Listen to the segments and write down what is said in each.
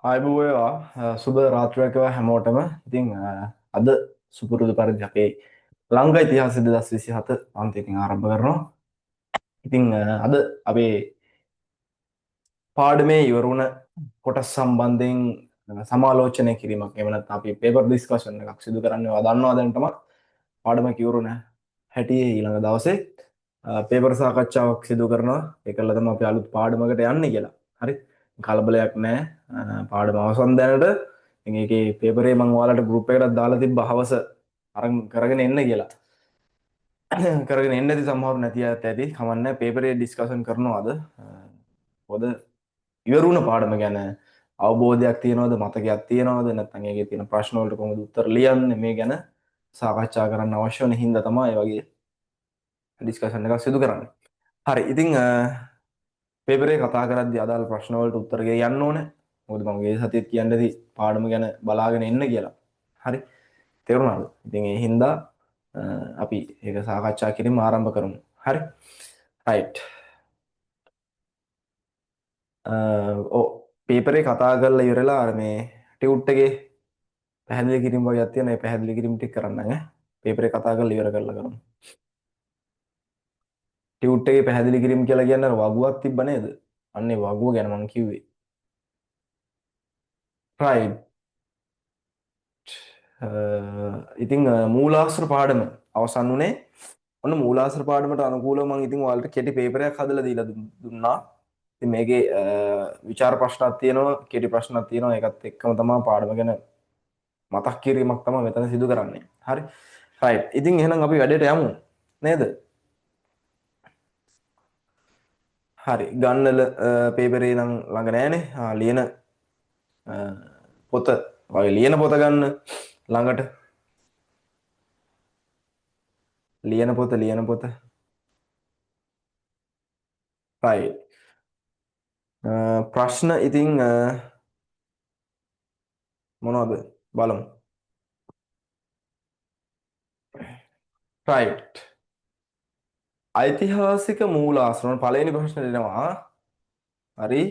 ආයුබෝ වේවා සුබ රාත්‍රියක් වේවා හැමෝටම. ඉතින් අද සුපුරුදු පරිදි අපේ ලංකා ඉතිහාසය 2027 අන්තිමකින් ආරම්භ කරනවා. ඉතින් අද අපේ පාඩමේ ඉවර වුණ කොටස් සම්බන්ධයෙන් සමාලෝචනය කිරීමක් එහෙම නැත්නම් අපි පේපර් ඩිස්කෂන් එකක් සිදු කරන්නවා දන්නවා දැන් පාඩමක් ඉවර වුණ හැටි ඊළඟ දවසේ පේපර් සාකච්ඡාවක් සිදු කරනවා. ඒකල තමයි අපි අලුත් පාඩමකට යන්නේ කියලා. හරි. කලබලයක් නැහැ. පාඩම අවසන් දැනට ඉතින් ඒකේ පේපරේ මම ඔයාලට ගෲප් එකකට දාලා තිබ්බ හවස අරන් කරගෙන එන්න කියලා. කරගෙන එන්න ඇති සමහරු නැති අයත් ඇති. කමන්නේ පේපරේ ඩිස්කෂන් කරනවා අද. පොද ඉවර වුණ පාඩම ගැන අවබෝධයක් තියනවද මතකයක් තියනවද නැත්නම් ඒකේ තියෙන ප්‍රශ්න වලට කොහොමද උත්තර ලියන්නේ මේ ගැන සාකච්ඡා කරන්න අවශ්‍ය වෙන හින්දා තමයි මේ වගේ ඩිස්කෂන් එකක් සිදු කරන්නේ. හරි. ඉතින් පේපරේ කතා කරද්දී අදාළ ප්‍රශ්න වලට උත්තර යන්න ඕනේ. මොකද මම ගිය සතියේත් කියන්න ඇති පාඩම ගැන බලාගෙන එන්න කියලා. හරි. තේරුණාද? ඉතින් ඒ හින්දා අපි ඒක සාකච්ඡා කිරීම ආරම්භ කරමු. හරි. රයිට්. ඔව් පේපරේ කතා කරලා ඉවරලා අර මේ ටියුට් එකේ පැහැදිලි කිරීම වගේක් තියෙනවා. ඒ පැහැදිලි කිරීම ටික කරන්න ඈ. පේපරේ කතා කරලා ඉවර කරලා කරමු. ටියුට් එකේ පැහැදිලි කිරීම කියලා කියන්නේ අර වගුවක් තිබ්බ නේද? අන්නේ වගුව ගැන මම කිව්වේ. රයිට්. ඉතින් මූලාශ්‍ර පාඩම අවසන් වුණේ ඔන්න මූලාශ්‍ර පාඩමට අනුකූලව මම ඉතින් ඔයාලට කෙටි පේපරයක් හදලා දීලා දුන්නා. ඉතින් මේකේ විචාර ප්‍රශ්නක් තියෙනවා, කෙටි ප්‍රශ්නක් තියෙනවා. ඒකත් එක්කම තමයි පාඩම ගැන මතක් කිරීමක් තමයි මෙතන සිදු කරන්නේ. හරි. රයිට්. ඉතින් එහෙනම් අපි වැඩේට යමු. නේද? හරි. ගන්නල පේපරේ නම් ළඟ නෑනේ. ලියන පොත වගේ ලියන පොත ගන්න ළඟට ලියන පොත රයිට්. ප්‍රශ්න ඉතින් මොනවද බලමු. රයිට්. ඓතිහාසික මූලාශ්‍ර පළවෙනි ප්‍රශ්න දෙනවා. හරි.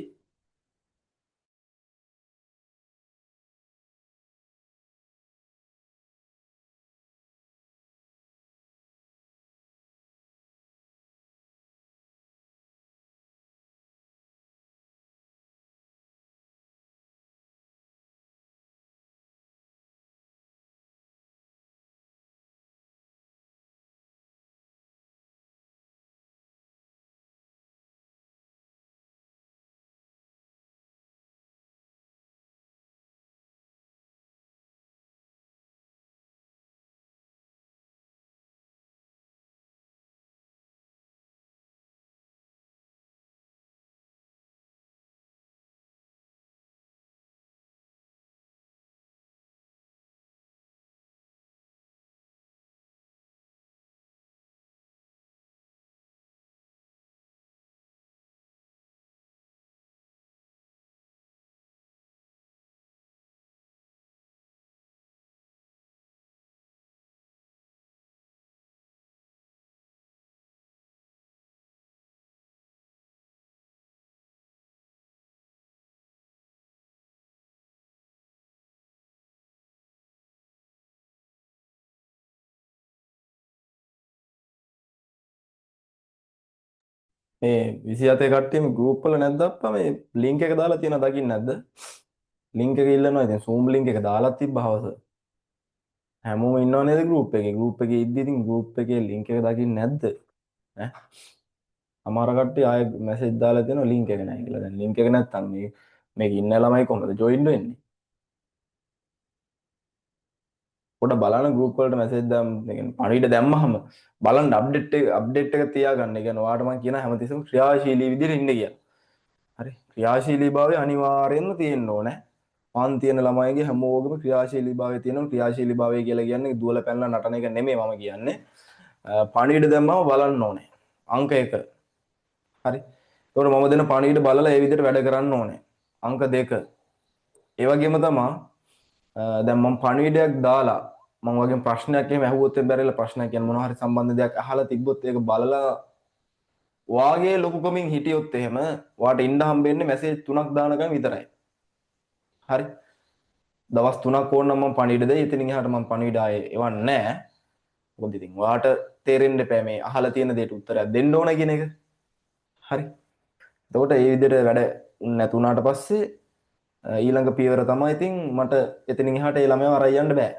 මේ 27 කට්ටියම ගෲප් වල නැද්ද අප්පා මේ ලින්ක් එක දාලා තියෙනවා දකින්න නැද්ද? ලින්ක් එක ඉල්ලනවා ඉතින් Zoom ලින්ක් එක දාලා තිබ්බ හවස. හැමෝම ඉන්නව නේද ගෲප් එකේ? ගෲප් එකේ ඉද්දි ඉතින් ගෲප් එකේ ලින්ක් එක දකින්න නැද්ද? ඈ අමාර කට්ටිය ආයෙ මැසේජ් දාලා තියෙනවා ලින්ක් එක නැහැ කියලා. දැන් ලින්ක් එක නැත්තම් මේක ඉන්න ළමයි කොහොමද ජොයින් වෙන්නේ? පොඩ බලන්න ගෲප් වලට මැසේජ් දාන්න. ඒ කියන්නේ පණිවිඩ දැම්මහම බලන්න අප්ඩේට් එක තියාගන්න. ඒ කියන්නේ ඔයාලට මම කියන හැමතිස්සෙම ක්‍රියාශීලී විදිහට ඉන්න කියලා. හරි. ක්‍රියාශීලීභාවය අනිවාර්යෙන්ම තියෙන්න ඕනේ. මං තියෙන ළමයිගේ හැමෝගෙම ක්‍රියාශීලීභාවය තියෙනවා. ක්‍රියාශීලීභාවය කියලා කියන්නේ දුවල පැනලා නටන එක නෙමෙයි මම කියන්නේ. පණිවිඩ දැම්මම බලන්න ඕනේ. අංක 1. හරි. ඒතකොට මම දෙන පණිවිඩ බලලා ඒ විදිහට වැඩ කරන්න ඕනේ. අංක 2. ඒ වගේම තමයි දැන් මම පණිවිඩයක් දාලා මම වගේ ප්‍රශ්නයක් එහෙම ඇහුවොත් බැරිලා ප්‍රශ්නයක් කියන්නේ මොනවා හරි සම්බන්ධ දෙයක් අහලා තිබ්බොත් ඒක බලලා වාගේ ලොකුකමින් හිටියොත් එහෙම වාට ඉන්න හම්බෙන්නේ මැසේජ් 3ක් දානකම් විතරයි. හරි. දවස් 3ක් ඕන නම් මම පණිවිඩ දෙයි. ඉතින් එහාට මම පණිවිඩ ආයේ එවන්නේ නැහැ. මොකද ඉතින් ඔයාට තේරෙන්න එපා මේ අහලා තියෙන දෙයට උත්තරයක් දෙන්න ඕන කියන එක. හරි. එතකොට මේ විදිහට වැඩ නැතුණාට පස්සේ ඊළඟ පියවර තමයි ඉතින් මට එතනින් එහාට ඒ ළමයාව අරන් යන්න බෑ.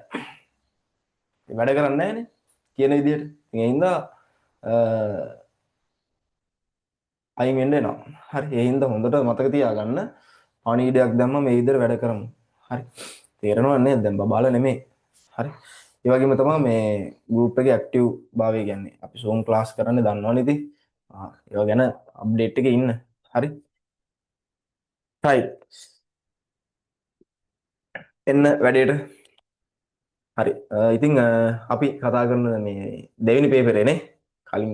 වැඩ කරන්නේ නැහනේ කියන විදිහට. ඉතින් ඒ හින්දා අයින් වෙන්න එනවා. හරි. ඒ හින්දා හොඳට මතක තියාගන්න පණිවිඩයක් දැම්ම මේ විදිහට වැඩ කරමු. හරි. තේරෙනවද නේද? දැන් බබාලා නෙමෙයි. හරි. ඒ වගේම තමයි මේ ගෲප් එකේ ඇක්ටිව් භාවය කියන්නේ. අපි Zoom ක්ලාස් කරන්නේ දන්නවනේ ඉතින්. ඒවා ගැන අප්ඩේට් එකේ ඉන්න. හරි. රයිට්. එන්න වැඩේට. හරි. ඉතින් අපි කතා කරන මේ දෙවෙනි පේපරේ නේ. කලින්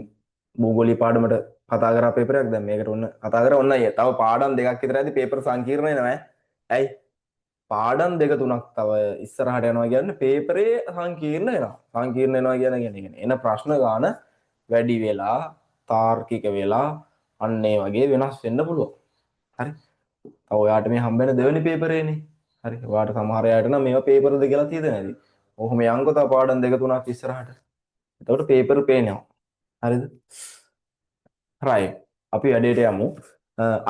භූගෝලීය පාඩමට කතා කරා පේපරයක් දැන් මේකට ඔන්න කතා කරා ඔන්න අය. තව පාඩම් දෙකක් විතර ඇති පේපර් සංකීර්ණ වෙනවා ඈ. ඇයි? පාඩම් දෙක තුනක් තව ඉස්සරහට යනවා කියන්නේ පේපරේ සංකීර්ණ වෙනවා. සංකීර්ණ වෙනවා කියන්නේ එන ප්‍රශ්න ගාන වැඩි වෙලා තාර්කික වෙලා අන්න ඒ වගේ වෙනස් වෙන්න පුළුවන්. හරි. තව ඔයාට මේ හම්බෙන දෙවෙනි පේපරේනේ. හරි. ඔයාට සමහර අයට නම් මේවා පේපර්ද කියලා හිතෙන්නේ නැති. ඔහොම යන්කෝ තව පාඩම් දෙක තුනක් ඉස්සරහට. එතකොට පේපර් පේනවා. හරිද? රයිට්. අපි වැඩේට යමු.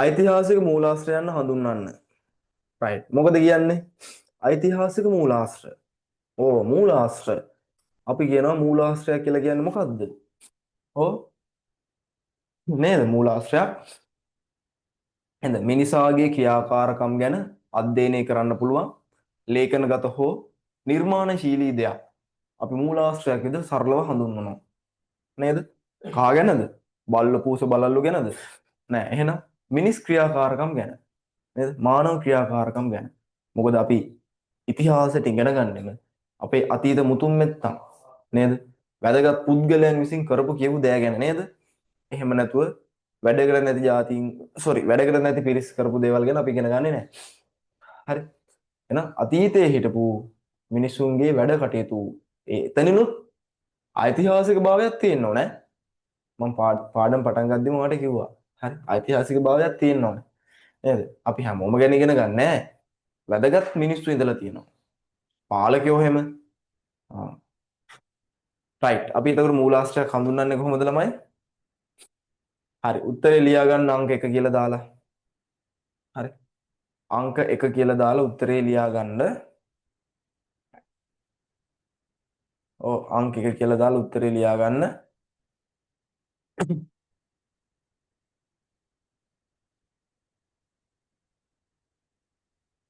ඓතිහාසික මූලාශ්‍රයන් හඳුන්වන්න. රයිට්. මොකද කියන්නේ? ඓතිහාසික මූලාශ්‍ර. ඕ මූලාශ්‍ර. අපි කියනවා මූලාශ්‍රය කියලා කියන්නේ මොකද්ද? ඕ නේද මූලාශ්‍රයක්. එහෙනම් මිනිසාගේ ක්‍රියාකාරකම් ගැන අධ්‍යයනය කරන්න පුළුවන් ලේඛනගත හෝ නිර්මාණශීලී දෙයක්. අපි මූලාශ්‍රයක් විදිහට සරලව හඳුන්වනවා. නේද? කා ගැනද? බල්ල පූස බලල්ලු ගැනද? නෑ. එහෙනම් මිනිස් ක්‍රියාකාරකම් ගැන. නේද? මානව ක්‍රියාකාරකම් ගැන. මොකද අපි ඉතිහාසයට ඉගෙන ගන්නෙම අපේ අතීත මුතුන් මෙත්තන් නේද? වැදගත් පුද්ගලයන් විසින් කරපු කියපු දෑ ගැන නේද? එහෙම නැතුව වැඩ කරන්නේ නැති જાතීන් වැඩ කරන්නේ නැති පිරිස් කරපු දේවල් ගැන අපි ඉගෙන ගන්නේ නැහැ. හරි. එහෙනම් අතීතයේ හිටපු මිනිසුන්ගේ වැඩ කටයුතු එතනිනුත් ඓතිහාසික භාවයක් තියෙන්න ඕනේ. මම පාඩම් පටන් ගද්දිම ඔයාලට කිව්වා. හරි. ඓතිහාසික භාවයක් තියෙන්න ඕනේ. නේද? අපි හැමෝම ගැන ඉගෙන ගන්න නැහැ. වැදගත් මිනිස්සු ඉඳලා තියෙනවා. පාලකයෝ එහෙම. රයිට්. අපි ඒතකොට මූලාශ්‍රයක් හඳුන්වන්නේ කොහොමද ළමයි? හරි. උත්තරේ ලියා ගන්න අංක 1 කියලා දාලා. හරි. අංක 1 කියලා දාලා උත්තරේ ලියා ගන්න. ඔව් අංක 1 කියලා දාලා උත්තරේ ලියා ගන්න.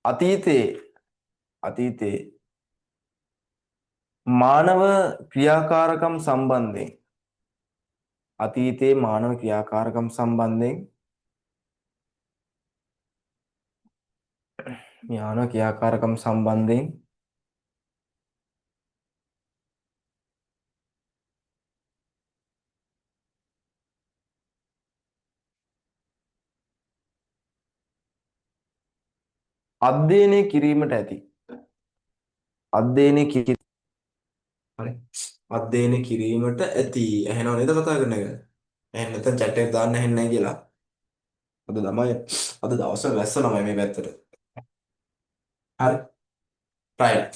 අතීතයේ මානව ක්‍රියාකාරකම් සම්බන්ධයෙන් අතීතයේ මානව ක්‍රියාකාරකම් සම්බන්ධයෙන් මානව ක්‍රියාකාරකම් සම්බන්ධයෙන් අධ්‍යයනය කිරීමට ඇති අධ්‍යයනය කිරීම හරි අධ්‍යයනය කිරීමට ඇති ඇහෙනව නේද කතා කරන එක එහෙනම් නැත්නම් chat එක දාන්න ඇහෙන්නේ නැහැ කියලා අද දවසේ වැස්ස ළමයි මේ පැත්තට හරි රයිට්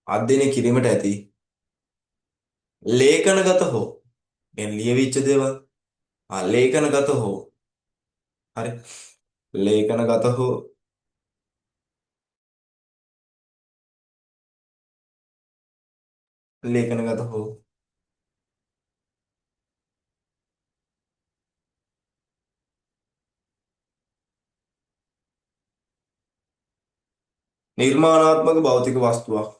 අධ්‍යයනය කිරීමට ඇති ලේඛනගත හෝ කියන්නේ ලියවිච්ච දේවල් ලේඛනගත හෝ හරි ලේඛනගත හෝ ලේඛනගත හෝ නිර්මාණාත්මක භෞතික වස්තුවක්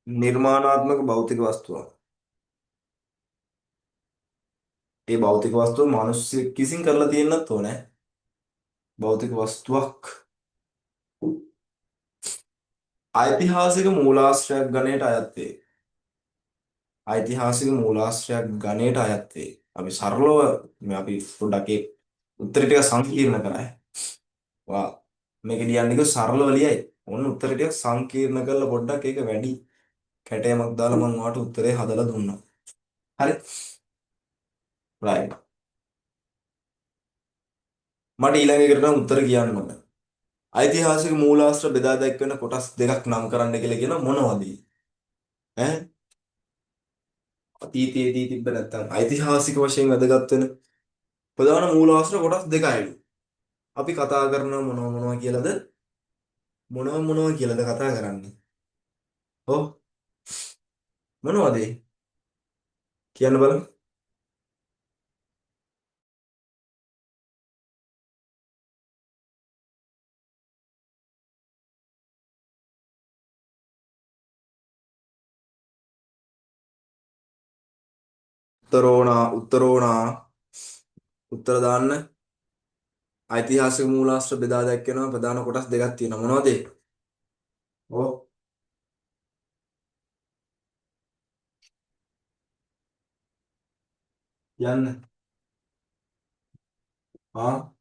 නිර්මාණාත්මක භෞතික වස්තුවක් ඒ භෞතික වස්තුව මිනිස්සු කිසින් කරලා තියෙන්නත් ඕනේ භෞතික වස්තුවක් ඓතිහාසික මූලාශ්‍රයක් ගණයට අයත් වේ ඓතිහාසික මූලාශ්‍රයක් ගණයට අයත් වේ අපි සරලව අපි පොඩ්ඩක් ඒ උත්තර ටික සංකීර්ණ කරා වා මේක ලියන්නේ සරලව ලියයි ඔන්න උත්තර ටික සංකීර්ණ කරලා පොඩ්ඩක් ඒක වැඩි කැටයමක් දාලා මම ඔයාලට උත්තරේ හදලා දුන්නා හරි right මට ඊළඟ එකට නම් උත්තර කියන්න ඕන. ඓතිහාසික මූලාශ්‍ර බෙදා දැක්වෙන කොටස් දෙකක් නම් කරන්න කියලා කියන මොනවද? ඈ අතීතයේදී තිබ්බ නැත්තම් ඓතිහාසික වශයෙන් වැදගත් වෙන ප්‍රධාන මූලාශ්‍ර කොටස් දෙකයිලු. අපි කතා කරන මොනවා කියලාද? මොනවා කියලාද කතා කරන්නේ? ඔව් මොනවද ඒ? කියන්න බලන්න. උත්තර උත්තර දාන්න. ඓතිහාසික මූලාශ්‍ර බෙදා දැක්වෙනවා ප්‍රධාන කොටස් දෙකක් තියෙනවා. මොනවද ඒ? ඔව් යන්න. ආ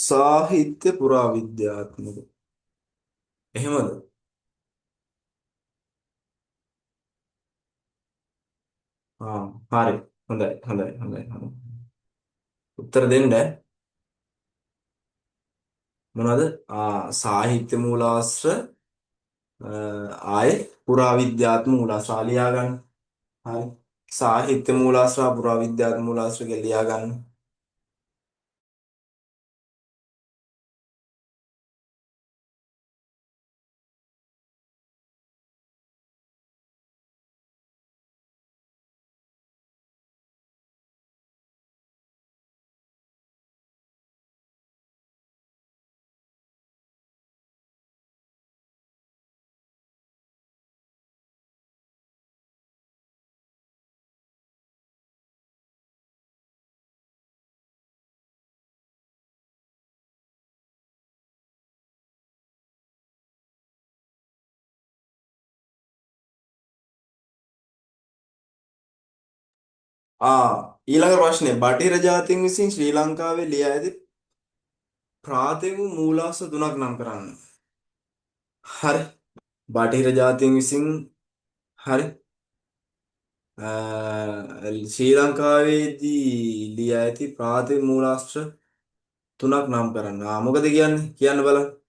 සාහිත්‍ය පුරාවිද්‍යාත්මක. එහෙමද? හරි. හොඳයි. උත්තර දෙන්න. මොනවද? සාහිත්‍ය මූලාශ්‍ර ආයේ පුරාවිද්‍යාත්මක මූලාශ්‍ර ලියා ගන්න. හරි. සාහිත්‍ය මූලාශ්‍ර පුරාවිද්‍යාත්මක මූලාශ්‍ර කියලා ලියා ගන්න. ඊළඟ ප්‍රශ්නේ බටහිර ජාතීන් විසින් ශ්‍රී ලංකාවේ ලියා ඇති ප්‍රාථමික මූලාශ්‍ර තුනක් නම් කරන්න. හරි. බටහිර ජාතීන් විසින් හරි. ශ්‍රී ලංකාවේදී ලියා ඇති ප්‍රාථමික මූලාශ්‍ර තුනක් නම් කරන්න. මොකද කියන්නේ? කියන්න බලන්න.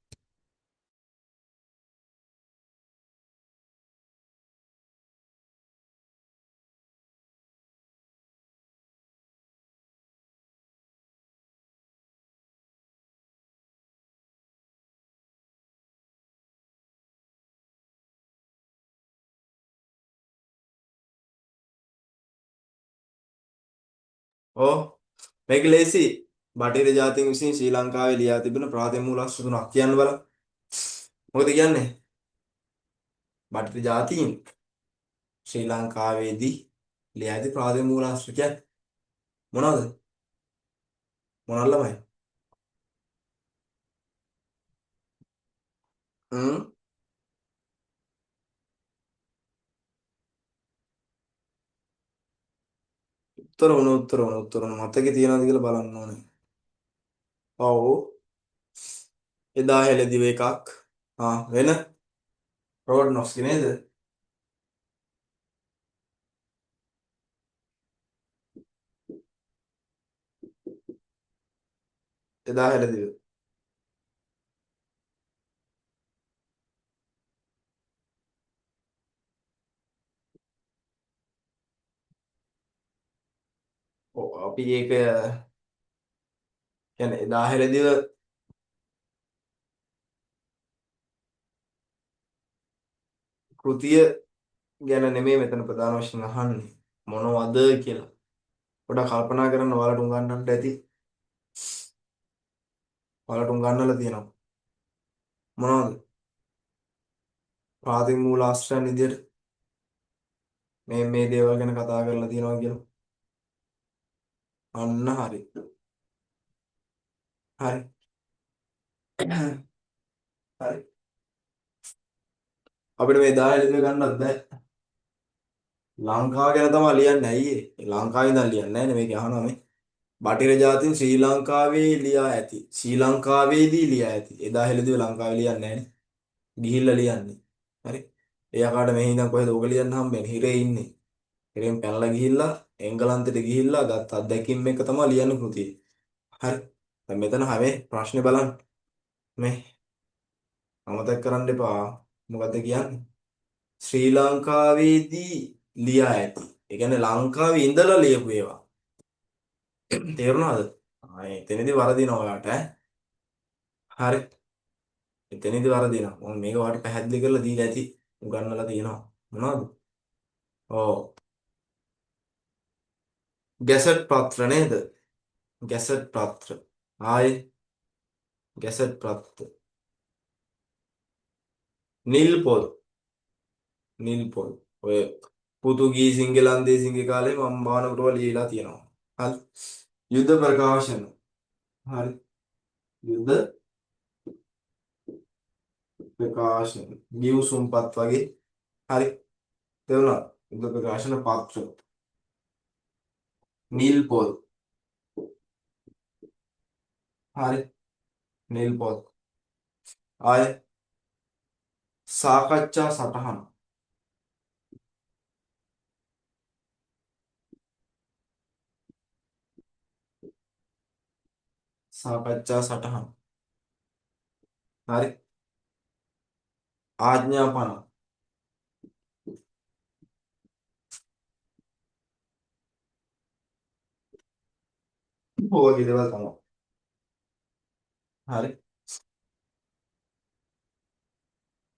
ඕ මේක ලේසි. බටහිර ජාතීන් විසින් ශ්‍රී ලංකාවේ ලියා තිබෙන ප්‍රාථමික මූලාශ්‍ර තුනක් කියන්න බලන්න. මොකද කියන්නේ? බටහිර ජාතීන් ශ්‍රී ලංකාවේදී ලියා ඇති ප්‍රාථමික මූලාශ්‍ර කියන්නේ මොනවද? මොනවද ළමයි? හ්ම් උත්තර වුණ මතකේ තියනවාද කියලා බලන්න ඕනේ. ඔව් එදා හෙළදිව එකක්. වෙන රෝඩ්නොස්කි නේද? එදා හෙළදිව. ඔව් අපි ඒක කියන්නේ එදා හෙළදිව කෘතිය ගැන නෙමෙයි මෙතන ප්‍රධාන වශයෙන් අහන්නේ. මොනවද කියලා. පොඩ්ඩක් කල්පනා කරන්න ඔයාලට උගන්වන්නට ඇති. ඔයාලට උගන්වලා තියෙනවා. මොනවද? ප්‍රාථමික මූලාශ්‍රයන් විදියට මේ දේවල් ගැන කතා කරලා තියෙනවා කියලා. අන්න හරි. හරි. හරි. අපිට මේ 10 ලිඳ ගන්නත් බෑ. ලංකාව ගැන තමයි ලියන්නේ අයියේ. ලංකාවේ ඉඳන් ලියන්නේ නැහැ නේ මේක අහනවා මේ. බටහිර ජාතීන් ශ්‍රී ලංකාවේ ලියා ඇති. ශ්‍රී ලංකාවේදී ලියා ඇති. එදා හෙළදිව ලංකාවේ ලියන්නේ නැහැ නේ. ගිහිල්ලා ලියන්නේ. හරි. එයාකට මෙහි ඉඳන් කොහෙද ඕක ලියන්න හම්බෙන්නේ? හිරේ ඉන්නේ. හිරෙන් පැනලා ගිහිල්ලා එංගලන්තෙට ගිහිල්ලා ගත්ත අත්දැකීම් එක තමයි ලියන්න කෘතියේ. හරි. දැන් මෙතන හැම ප්‍රශ්නේ බලන්න. මේ අමතක කරන්න එපා. මොකද්ද කියන්නේ? ශ්‍රී ලංකාවේදී ලියා ඇති. ඒ කියන්නේ ලංකාවේ ඉඳලා ලියපු ඒවා. තේරුණාද? එතනදී වරදිනවා ඔයාට ඈ. හරි. එතනදී වරදිනවා. මම මේක ඔයාලට පැහැදිලි කරලා දීලා ඇති. උගන්වලා තියෙනවා. මොනවද? ඔව්. ගැසට් පත්‍ර නේද? ගැසට් පත්‍ර. ආයේ ගැසට් පත්‍ර. නිල් පොල්. නිල් පොල්. ඔය පෘතුගීසින්ගේ ලන්දේසින්ගේ කාලේ මම බානකට ලියලා තියෙනවා. හරි. යුද්ධ ප්‍රකාශන. හරි. යුද්ධ ප්‍රකාශන. ගිවිසුම්පත් වගේ. හරි. තේරුණා? යුද්ධ ප්‍රකාශන පත්‍ර. නිල් පොල්. හරි. නිල් පොල්. ආයේ සාකච්ඡා සටහන. සාකච්ඡා සටහන. හරි. ආඥාපන. ඔය දේවල් තමයි. හරි.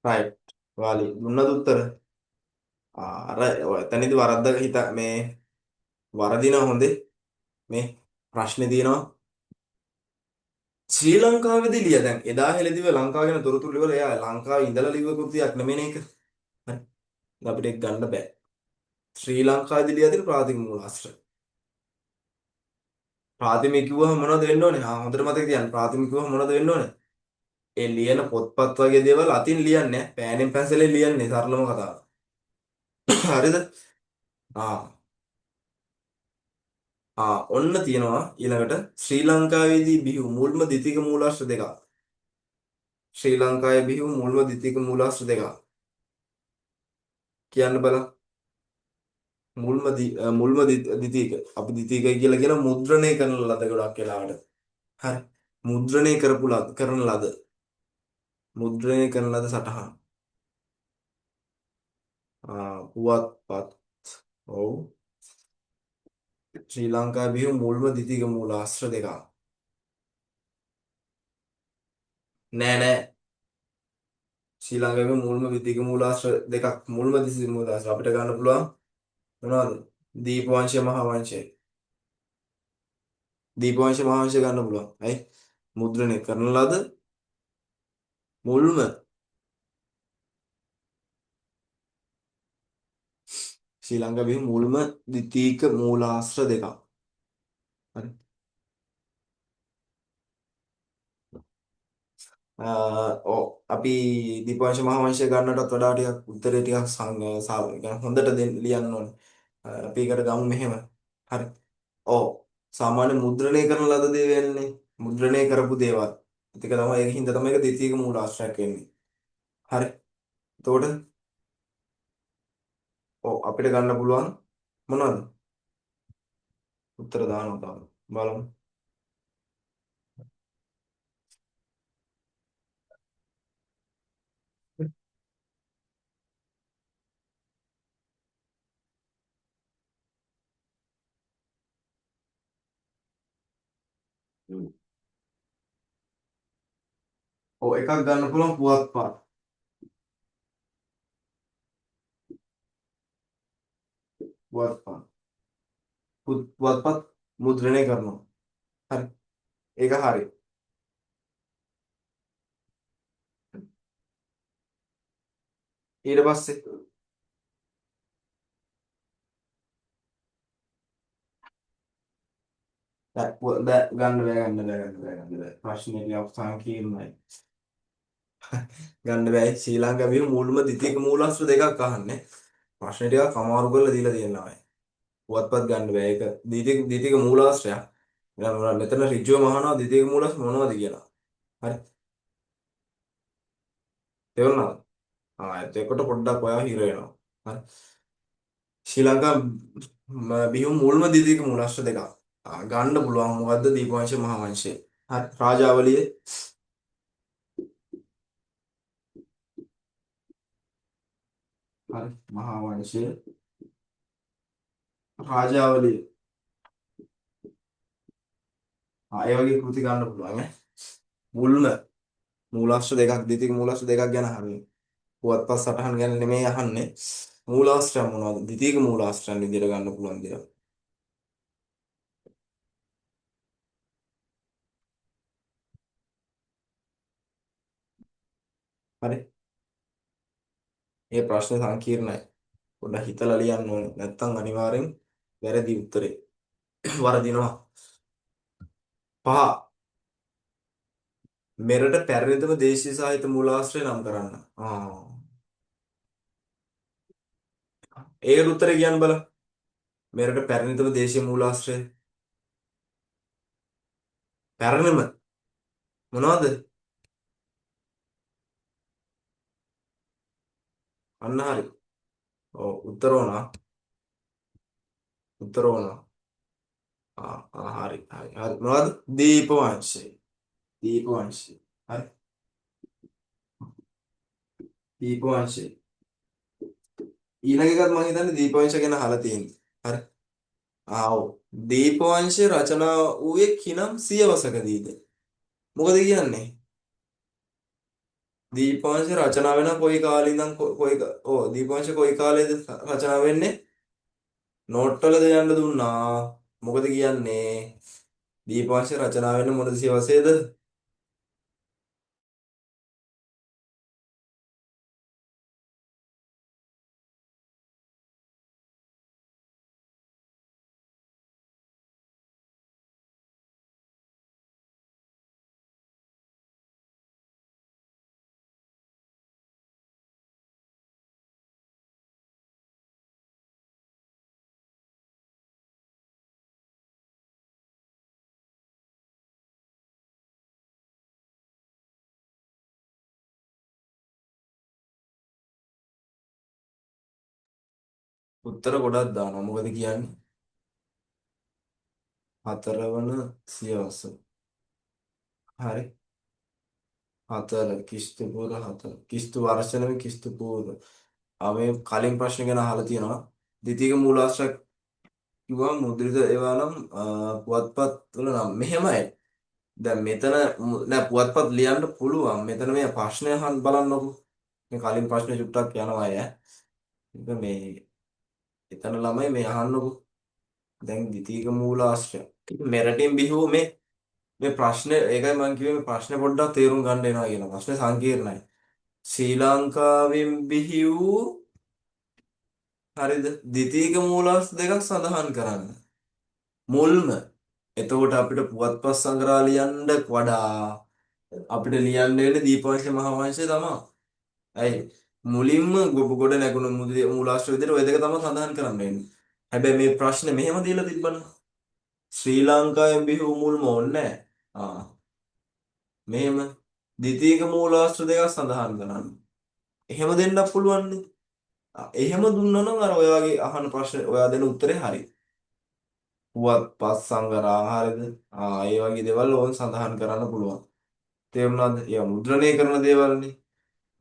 රයිට්. වාලි දුන්නද උත්තර? අර ඔය එතනදී වරද්දක හිත මේ වරදින හොඳේ මේ ප්‍රශ්නේ තියෙනවා ශ්‍රී ලංකාවේදී ලිය දැන් එදා හෙළදිව ලංකාව ගැන තොරතුරු ලියවල එයා ලංකාවේ ඉඳලා ලියව කෘතියක් නෙමෙයි නේක. හරි. අපිට ඒක ගන්න බෑ. ශ්‍රී ලංකාවේදී ලියා තියෙන ප්‍රාථමික මූලාශ්‍ර. ප්‍රාථමික කිව්වම මොනවද වෙන්න ඕනේ? හොඳට මතක තියාගන්න. ප්‍රාථමික කිව්වම මොනවද වෙන්න ඕනේ? ඒ ලියන පොත්පත් වගේ දේවල් අතින් ලියන්නේ නැහැ. පෑනෙන් පැන්සලෙන් ලියන්නේ සරලම කතාව. හරිද? ආ ඔන්න තියෙනවා ඊළඟට ශ්‍රී ලංකාවේදී බිහි වූ මුල්ම ද්විතීක මූලාශ්‍ර දෙකක්. ශ්‍රී ලංකාවේ බිහි වූ මුල්ම ද්විතීක මූලාශ්‍ර දෙකක්. කියන්න බලන්න. මුල්ම ද්විතීක. අපි ද්විතීකයි කියලා කියන මුද්‍රණය කරන ලද ගොඩක් වෙලාවට. හරි. මුද්‍රණය කරන ලද. මුද්‍රණය කරන ලද සටහන්. පුවත්පත්. ඔව්. ශ්‍රී ලංකාවේ බිහි වූ මුල්ම ද්විතීක මූලාශ්‍ර දෙකක්. නෑ නෑ. ශ්‍රී ලංකාවේ මුල්ම ද්විතීක මූලාශ්‍ර දෙකක්. මුල්ම ද්විතීක මූලාශ්‍ර අපිට ගන්න පුළුවන් මොනවද? දීපවංශය මහා වංශය. දීපවංශය මහා වංශය ගන්න පුළුවන්. ඇයි? මුද්‍රණය කරන ලද මුල්ම ශ්‍රී ලංකාවේ මුල්ම ද්විතීක මූලාශ්‍ර දෙකක්. හරි. ඔව් අපි දීපවංශ මහා වංශය ගන්නටත් වඩා ටිකක් උත්තරේ ටිකක් හොඳට ලියන්න ඕනේ. අපි ඒකට ගමු මෙහෙම. හරි. ඔව්. සාමාන්‍ය මුද්‍රණය කරන ලද දේ වෙන්නේ මුද්‍රණය කරපු දේවල්. ඒක තමයි ඒකින්ද තමයි ඒක ද්විතීක මූලාශ්‍රයක් වෙන්නේ. හරි. එතකොට ඔව් අපිට ගන්න පුළුවන් මොනවද? උත්තර දානවා තාම. බලමු. ඔව් එකක් ගන්න පුළුවන් පුවත්පත්. පුවත්පත්. පුවත්පත් මුද්‍රණය කරනවා. හරි. ඒක හරි. ඊට පස්සේ ගන්න බෑ. ප්‍රශ්නේ ටිකක් සංකීර්ණයි. ගන්න බෑ. ශ්‍රී ලංකාවේ මුල්ම ද්විතීක මූලාශ්‍ර දෙකක් අහන්නේ. ප්‍රශ්න ටිකක් අමාරු කරලා දීලා තියෙනවා අය. පුවත්පත් ගන්න බෑ. ඒක දීතික මූලාශ්‍රයක්. දැන් මෙතන ඍජුවම අහනවා දීතික මූලාශ්‍ර මොනවද කියලා. හරි. තේරුණාද? එතකොට පොඩ්ඩක් ඔයා හිර වෙනවා. හරි. ශ්‍රී ලංකා බිහි මුල්ම දීතික මූලාශ්‍ර දෙකක්. ගන්න පුළුවන් මොකද්ද දීපවංශ මහාවංශය. හරි. රාජාවලියේ හරි. මහාවංශය රාජාවලිය. ඒ වගේ කෘති ගන්න පුළුවන් ඈ. මුල්ම මූලාශ්‍ර දෙකක් දීතික මූලාශ්‍ර දෙකක් ගැන අහන්නේ. පුවත්පත් සටහන් ගැන නෙමෙයි අහන්නේ. මූලාශ්‍රය මොනවද? ද්විතීක මූලාශ්‍රයන් විදිහට ගන්න පුළුවන් දේවල්. හරි. මේ ප්‍රශ්නේ සංකීර්ණයි. පොඩ්ඩක් හිතලා ලියන්න ඕනේ. නැත්නම් අනිවාර්යෙන් වැරදි උත්තරේ. වරදිනවා. පහ. මෙරට පැරණිතම දේශීය සාහිත්‍ය මූලාශ්‍රය නම් කරන්න. ඒකට උත්තරේ කියන්න බලන්න. මෙරට පැරණිතම දේශීය මූලාශ්‍රය පැරණිම මොනවද? අන්න හරි. ඔව් උත්තර ඕනා. උත්තර ඕනා. හරි හරි හරි මොනවද? දීපවංශය. දීපවංශය. හරි. දීපවංශය. ඊළඟ එකත් මම හිතන්නේ දීපවංශ ගැන අහලා තියෙන්නේ. හරි. ඔව්. දීපවංශය රචනා වූයේ කිනම් සියවසකදීද? මොකද කියන්නේ? දීපවංශ රචනා වෙන කොයි කාලේ ඉඳන් දීපවංශ කොයි කාලේද රචනා වෙන්නේ? නෝට්වලද යන්න දුන්නා. මොකද කියන්නේ? දීපවංශ රචනා වෙන්නේ මොන සියවසේද? උත්තර ගොඩක් දානවා. මොකද කියන්නේ? හතරවන සියවස. හරි. හතර කිස්තු පූර්ව හතර. කිස්තු වර්ෂ නෙවෙයි කිස්තු පූර්ව. මේ කලින් ප්‍රශ්න ගැන අහලා තියෙනවා. ද්විතීක මූලාශ්‍ර කිව්වම මුද්‍රිත ඒවා නම් පුවත්පත් වල නම් මෙහෙමයි. දැන් මෙතන නෑ පුවත්පත් ලියන්න පුළුවන්. මෙතන මේ ප්‍රශ්නය අහන් බලන්නකො. මේ කලින් ප්‍රශ්නේ චුට්ටක් යනවා ඈ. මේ එතන ළමයි මේ අහන්නකො. දැන් ද්විතීක මූලාශ්‍රය. මෙරටින් බිහි වූ මේ ප්‍රශ්නේ ඒකයි මම කිව්වේ මේ ප්‍රශ්නේ පොඩ්ඩක් තේරුම් ගන්න එනවා කියන ප්‍රශ්නේ සංකීර්ණයි. ශ්‍රී ලංකාවෙන් බිහි වූ හරිද? ද්විතීක මූලාශ්‍ර දෙකක් සඳහන් කරන්න. මුල්ම එතකොට අපිට පුවත්පත් සංග්‍රහ ලියන්න වඩා අපිට ලියන්න වෙන්නේ දීපවංශ මහාවංශය තමයි. ඇයි? මුලින්ම ගොඩ නැගුණු මූලාශ්‍ර විදිහට ওই දෙක තමයි සඳහන් කරන්න වෙන්නේ. හැබැයි මේ ප්‍රශ්නේ මෙහෙම දීලා තිබ්බනම් ශ්‍රී ලංකාවෙන් බිහි වූ මුල්ම ඕනේ නැහැ. මෙහෙම ද්විතීක මූලාශ්‍ර දෙකක් සඳහන් කරන්න. එහෙම දෙන්නත් පුළුවන් නේ. එහෙම දුන්නා නම් අර ඔයාගේ අහන ප්‍රශ්නේ ඔයා දෙන උත්තරේ හරි. පුවත්පත් සංග්‍රහ හරියද? ඒ වගේ දේවල් ඕන් සඳහන් කරන්න පුළුවන්. තේරුණාද? ඒවා මුද්‍රණය කරන දේවල්නේ.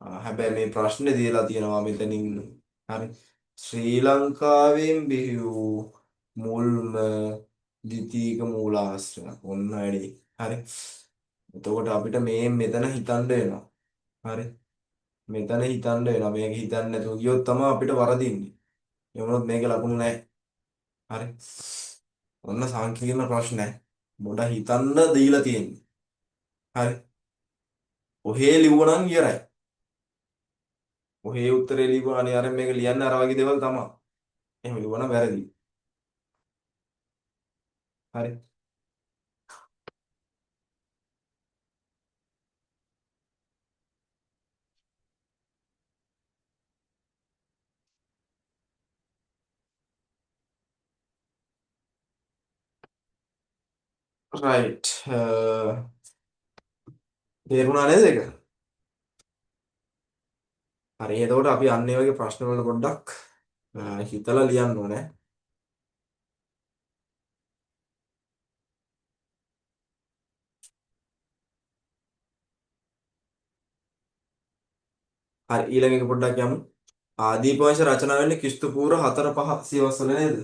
හැබැයි මේ ප්‍රශ්නේ දීලා තියෙනවා මෙතනින්. හරි. ශ්‍රී ලංකාවෙන් බිහි වූ මුල්ම ද්විතීක මූලාශ්‍රය. ඔන්න වැඩි. හරි. එතකොට අපිට මේ මෙතන හිතන්න වෙනවා. හරි. මෙතන හිතන්න වෙනවා. මේක හිතන්න නැතුව ගියොත් තමයි අපිට වරදින්නේ. ඒ වුණොත් මේක ලකුණු නැහැ. හරි. ඔන්න සංකීර්ණ ප්‍රශ්නයක්. මොඩ හිතන්න දීලා තියෙන්නේ. හරි. ඔහේ ලිව්වනම් ඉවරයි. ඔහේ උත්තරේ ලිව්වා අනිවාර්යෙන් මේක ලියන්න අර වගේ දේවල් තමයි. එහෙම ලිව්වනම් වැරදි. හරි. රයිට්. තේරුණා නේද ඒක? හරි. එතකොට අපි අන්න ඒ වගේ ප්‍රශ්න වල පොඩ්ඩක් හිතලා ලියන්න ඕනේ. හරි. ඊළඟ එක පොඩ්ඩක් යමු. ආදීපවංශ රචනා වෙන්නේ ක්‍රිස්තු පූර්ව 4 5 සියවස්වල නේද?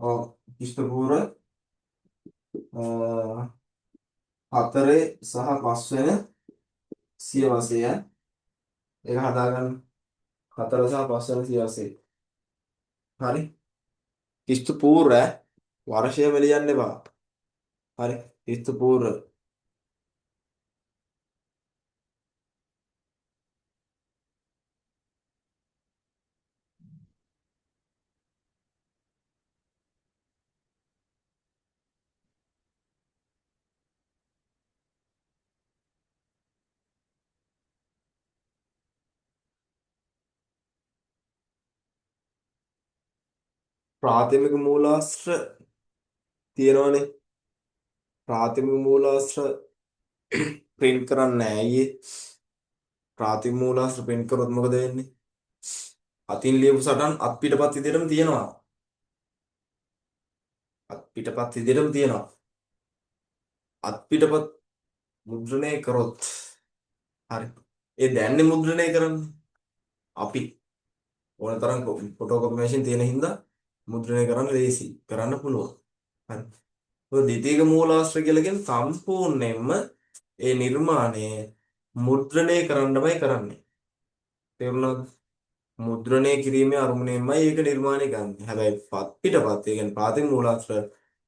ඔව්. ක්‍රිස්තු පූර්ව 4 සහ 5 වෙනි සියවසේ. ඒක හදාගන්න. 4 සහ 5 වෙනි සියවසේ. හරි. ක්‍රිස්තු පූර්ව වර්ෂයම ලියන්න එපා. හරි. ක්‍රිස්තු පූර්ව. ප්‍රාථමික මූලාශ්‍ර තියෙනවනේ. ප්‍රාථමික මූලාශ්‍ර print කරන්නේ නැහැ අයියේ. ප්‍රාථමික මූලාශ්‍ර print කරොත් මොකද වෙන්නේ? අතින් ලියපු සටහන් අත් පිටපත් විදිහටම තියෙනවා. අත් පිටපත් විදිහටම තියෙනවා. අත් පිටපත් මුද්‍රණය කරොත් හරි. ඒ දැන්නේ මුද්‍රණය කරන්නේ අපි ඕන තරම් ෆොටෝකොපි මැෂින් තියෙන හින්දා මුද්‍රණය කරන්න ලේසි. කරන්න පුළුවන්. හරි. ඔය ද්විතීයික මූලාශ්‍ර කියලා කියන්නේ සම්පූර්ණයෙන්ම ඒ නිර්මාණය මුද්‍රණය කරන්නමයි කරන්නේ. තේරුණාද? මුද්‍රණය කිරීමේ අරමුණෙන්මයි ඒක නිර්මාණය කරන්නේ. හැබැයි පිටපත් ඒ කියන්නේ ප්‍රාථමික මූලාශ්‍ර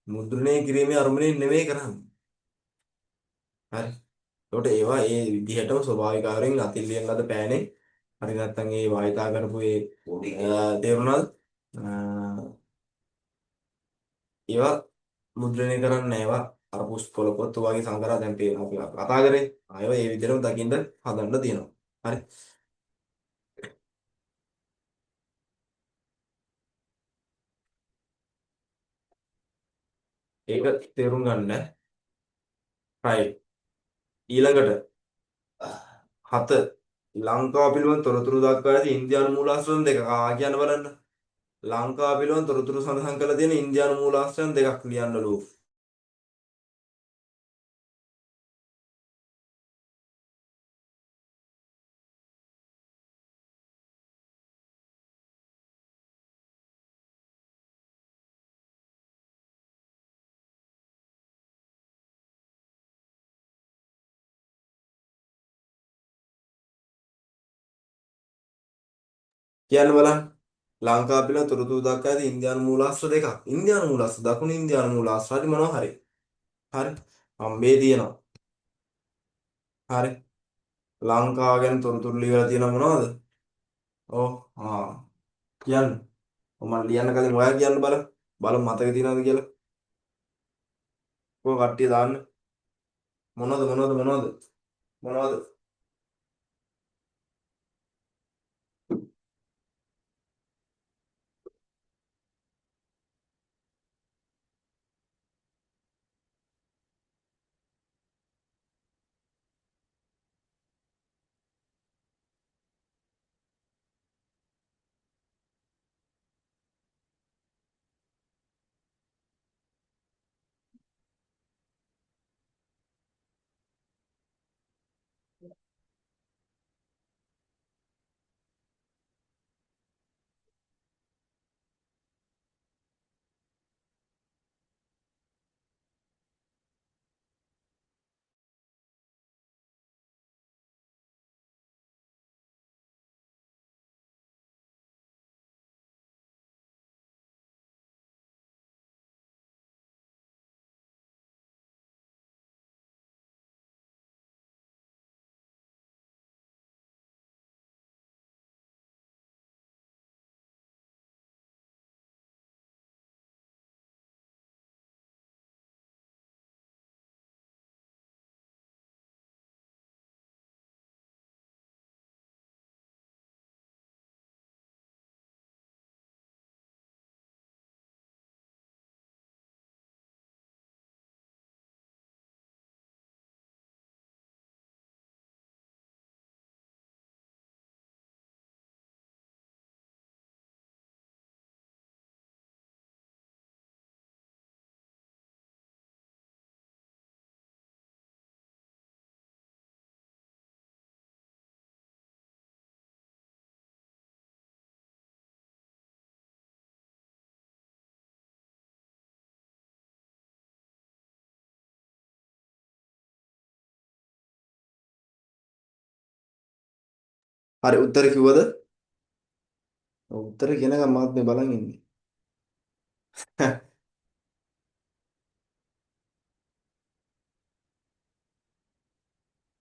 මුද්‍රණය කිරීමේ අරමුණෙන් නෙමෙයි කරන්නේ. හරි. ඒකට ඒවා ඒ විදිහටම ස්වභාවික ආකාරයෙන් අතින් ලියන ලද පෑනේ හරි නැත්නම් ඒ වායිතා කරපු ඒ තේරුණාද? ඒවා මුද්‍රණය කරන්නේ ඒවා අර පුස්කොළ පොත් වගේ සංග්‍රහ දැන් පේනවා අපි කතා කරේ. ආයෙ ඒ විදිහටම දකින්න හදන්න තියෙනවා. හරි. ඒක තේරුම් ගන්න. right. ඊළඟට 7 ලංකාව පිළිබඳ තොරතුරු දක්වා ඇති ඉන්දියානු මූලාශ්‍රයන් දෙක කියන්න බලන්න. ලංකාව පිළිබඳ තොරතුරු සඳහන් කරලා තියෙන ඉන්දියානු මූලාශ්‍රයන් දෙකක් ලියන්නලු. කියන්න බලන්න. ලංකාව පිළිබඳ තොරතුරු දක්වා ඇති ඉන්දියානු මූලාශ්‍ර දෙකක්. ඉන්දියානු මූලාශ්‍ර දකුණු ඉන්දියානු මූලාශ්‍ර හරි මොනවා හරි. හරි. හම්බේ තියෙනවා. හරි. ලංකාව ගැන තොරතුරු ලියලා තියෙන මොනවද? ඔව්. කියන්න. මම ලියන්න කලින් ඔයා කියන්න බලන්න. බලමු මතක තියනවද කියලා. කොහොම කට්ටිය දාන්න. මොනවද? හරි උත්තර කිව්වද? ඔව්, උත්තර කියනකම් මාත් මේ බලන් ඉන්නේ.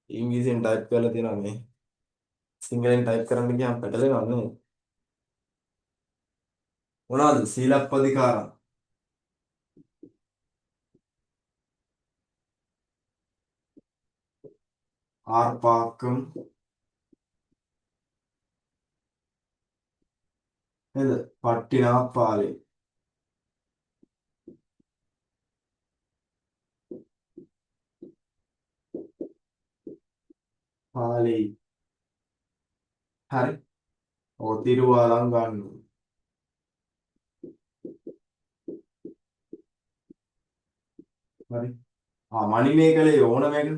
ඉංග්‍රීසියෙන් ටයිප් කරලා තියෙනවා මේ. සිංහලෙන් ටයිප් කරන්න ගියාම පැටලෙනවා නේ. මොනවද? සීලප්පදිකාරම්. ආර්පාකම් නේද? පට්ටිනාපාලේ. පාලේ. හරි. ඔය තිරුවාලංගානු. හරි. මණිමේකලේ ඕනමැග.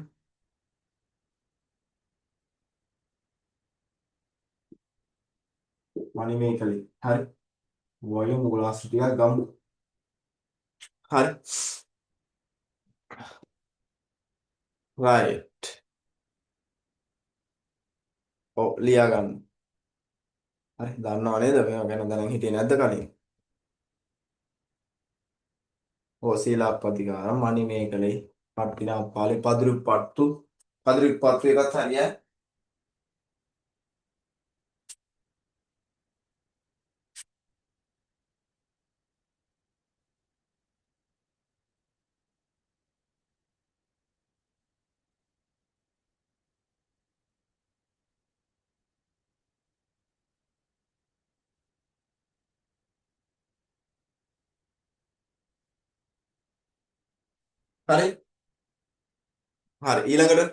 මණිමේකලේ. හරි. වයෝ මුගලාස් ටිකක් ගමු. හරි. right. ඔව් ලියා ගන්න. හරි. දන්නව නේද? මේවා ගැන දැනන් හිටියේ නැද්ද කලින්? ඔව් සීලාප්පදිකාරම් මණිමේකලේ පට්ටිනාපාලේ පදිරුප්පට්ටු. පදිරුප්පට්ටු එකත් හරියයි. හරි. හරි ඊළඟට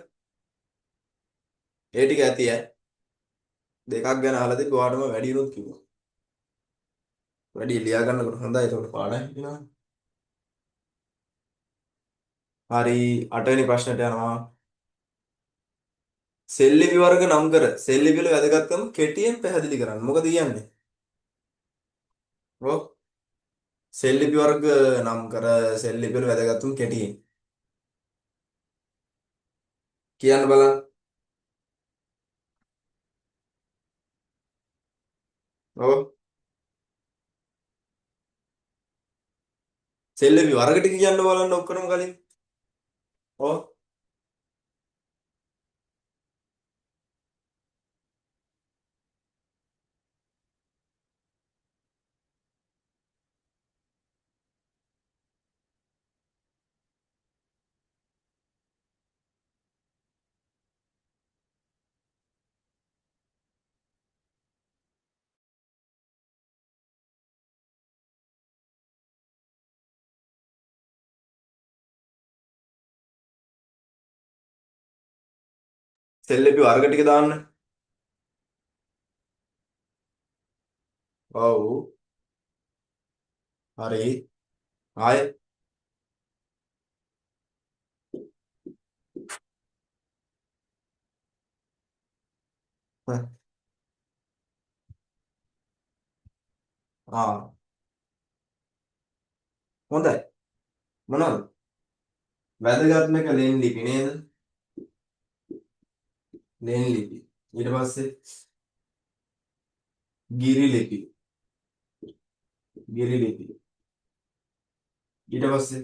ඒ ටික ඇති ඈ. දෙකක් ගැන අහලා තිබ්බ ඔයාටම වැඩි උනොත් කිව්වා. වැඩි ලියා ගන්නකොට හොඳයි ඒකට පාඩම් හිටිනවා. හරි 8 වෙනි ප්‍රශ්නට යනවා. සෙල්ලිපි වර්ග නම් කර සෙල්ලිපි වල වැදගත්කම කෙටියෙන් පැහැදිලි කරන්න. මොකද කියන්නේ? ඔව් සෙල්ලිපි වර්ග නම් කර සෙල්ලිපි වල වැදගත්කම කෙටියෙන් කියන්න බලන්න. ඔව් සෙල්ලිපි වර්ග ටික කියන්න බලන්න ඔක්කොම කලින්. ඔව් සෙල්ලිපි වර්ග ටික දාන්න. ඔව් හරි. ආයෙ ආ හොඳයි. මොනවද? වැදගත්ම එක ලෙන් ලිපි නේද? ලෙන් ලිපි. ඊට පස්සේ ගිරි ලිපි. ගිරි ලිපි. ඊට පස්සේ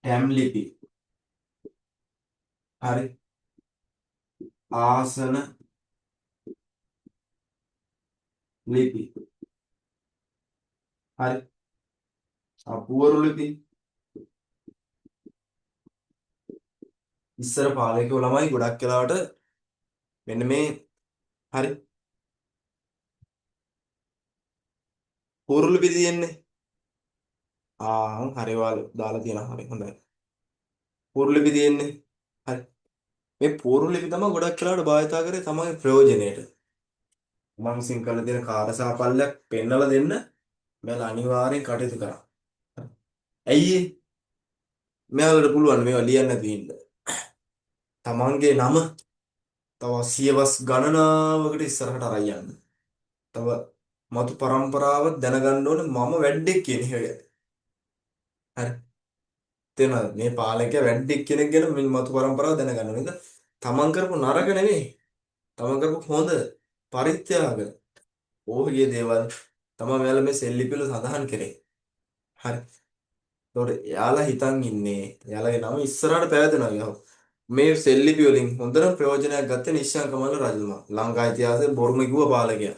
ටැම් ලිපි. හරි. ආසන ලිපි. හරි. පුවරු ලිපි. ඉස්සර පාලකයෝ ළමයි ගොඩක් වෙලාවට මෙන්න මේ හරි පුවරු ලිපි තියෙන්නේ. හරි ඔයාලා දාලා තියෙනවා. හරි හොඳයි. පුවරු ලිපි තියෙන්නේ. හරි. මේ පුවරු ලිපි තමයි ගොඩක් වෙලාවට භාවිතා කරේ තමයි ප්‍රයෝජනෙට. මම සිංහල දෙන කාර්යසාපල්ලයක් පෙන්නලා දෙන්න මෙයාලා අනිවාර්යෙන් කටයුතු කරා. ඇයි ඒ? මෙයාලට පුළුවන් මේවා ලියන්න නැතුව ඉන්න. තමන්ගේ නම තව සියවස් ගණනාවකට ඉස්සරහට අරන් යන්න. තව මතු පරම්පරාව දැනගන්න ඕනේ මම වැඩෙක් කියන එක. හරි. තේරෙනවද? මේ පාලකයා වැඩෙක් කෙනෙක් ගැන මේ මතු පරම්පරාව දැනගන්න ඕනේ. ඒක තමන් කරපු නරක නෙමෙයි. තමන් කරපු හොඳ පරිත්‍යාග ඕහගේ දේවල් තමයි මෙයාලා මේ සෙල්ලිපිවල සඳහන් කරේ. හරි. ඒතකොට එයාලා හිතන් ඉන්නේ එයාලගේ නම ඉස්සරහට පැවැදෙනවා කියව. මේ සෙල්ලිපි වලින් හොඳට ප්‍රයෝජනයක් ගත්තේ නිශ්ශංක මල්ල රජතුමා. ලංකා ඉතිහාසයේ බොරුම කිව්ව පාලකයා.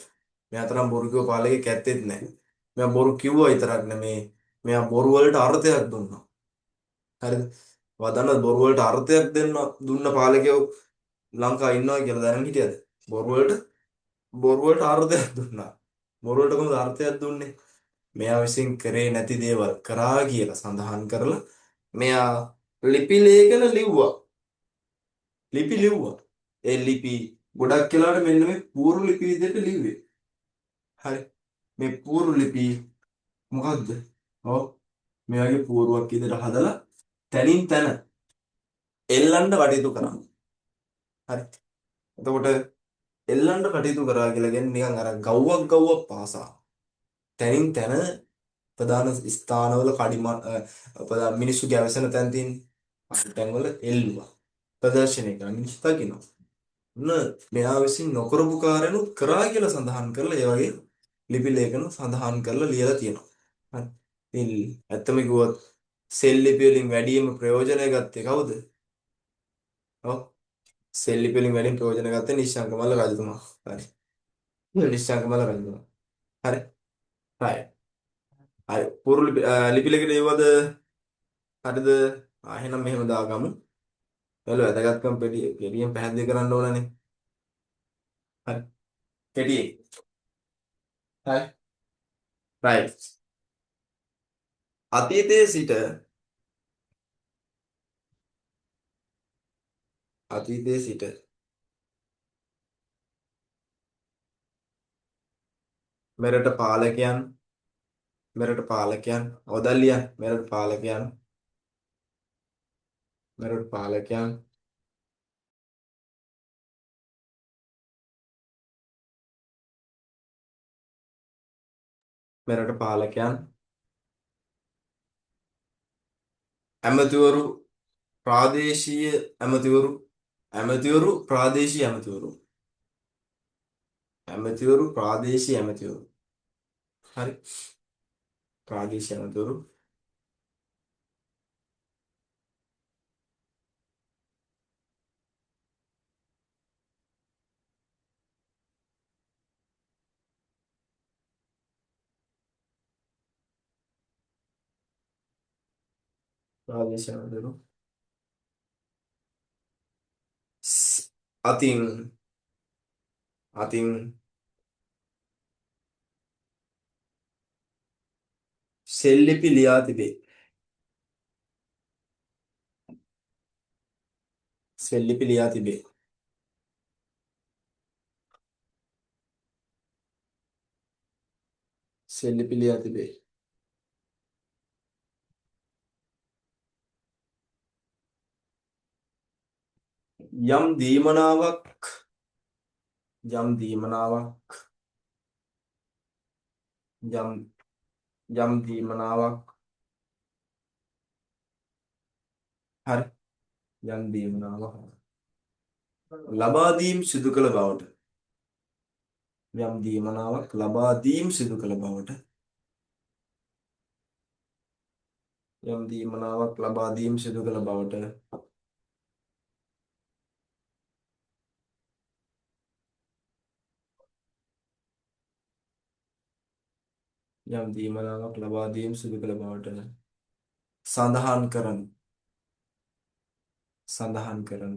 මෙයා තරම් බොරු කිව්ව පාලකෙක් ඇත්තෙත් නැහැ. මෙයා බොරු කිව්වා විතරක් නෙමේ මෙයා බොරු වලට අර්ථයක් දුන්නා. හරිද? වදන්න බොරු වලට අර්ථයක් දුන්න පාලකයෝ ලංකාවේ ඉන්නවා කියලා දැනන් හිටියද? බොරු වලට අර්ථයක් දුන්නා. බොරු වලට කොහොමද අර්ථයක් දුන්නේ? මෙයා විසින් කරේ නැති දේවල් කරා කියලා සඳහන් කරලා මෙයා ලිපි ලේඛන ලිව්වා. ලිපි ලිව්වා. ඒ ලිපි ගොඩක් වෙලාවට මෙන්න මේ පූර්ව ලිපි විදිහට ලිව්වේ. හරි. මේ පූර්ව ලිපි මොකක්ද? ඔව්. මේ වගේ පූර්වක් විදිහට හදලා තනින් තන එල්ලන්න කටයුතු කරා. හරි. එතකොට එල්ලන්න කටයුතු කරා කියලා කියන්නේ නිකන් අර ගව්වක් පාසා තනින් තන ප්‍රධාන ස්ථානවල ප්‍රධාන මිනිස්සු ගැවසෙන තැන් තියෙන තැන්වල එල්ලුවා. ප්‍රදර්ශනය කරන මිනිස්සු දකිනවා. මෙයා විසින් නොකරපු කාර්යනුත් කරා කියලා සඳහන් කරලා ඒ වගේ ලිපි ලේඛන සඳහන් කරලා ලියලා තියෙනවා. හරි. ඉතින් ඇත්තම කිව්වොත් සෙල් ලිපි වලින් වැඩිම ප්‍රයෝජනය ගත්තේ කවුද? ඔව්. සෙල් ලිපි වලින් වැඩිම ප්‍රයෝජන ගත්තේ නිශ්ශංක මල්ල රජතුමා. හරි. නිශ්ශංක මල්ල රජතුමා. හරි. right. හරි. පූර්ව ලිපි ලේඛන ඒවද? හරිද? එහෙනම් මෙහෙම දාගමු. එළ වැදගත්කම් පිටියෙන් පැහැදිලි කරන්න ඕනනේ. හරි. කෙටියෙන්. හරි. right. අතීතයේ සිට මෙරට පාලකයන් ඔදල්ලියන් මෙරට පාලකයන් ඇමතිවරු ප්‍රාදේශීය ඇමතිවරු ප්‍රාදේශීය ඇමතිවරු හරි ප්‍රාදේශීය ඇමතිවරු ස්- අතින් සෙල්ලිපි ලියා තිබේ. සෙල්ලිපි ලියා තිබේ. සෙල්ලිපි ලියා තිබේ. යම් දීමනාවක් යම් දීමනාවක් හරි යම් දීමනාවක් ලබා දීම් සිදු කළ බවට යම් දීමනාවක් ලබා දීම් සිදු කළ බවට යම් දීමනාවක් ලබා දීම් සිදු කළ බවට යම් දීමනාවක් ලබා දීම් සිදු කළ බවට සඳහන් කරන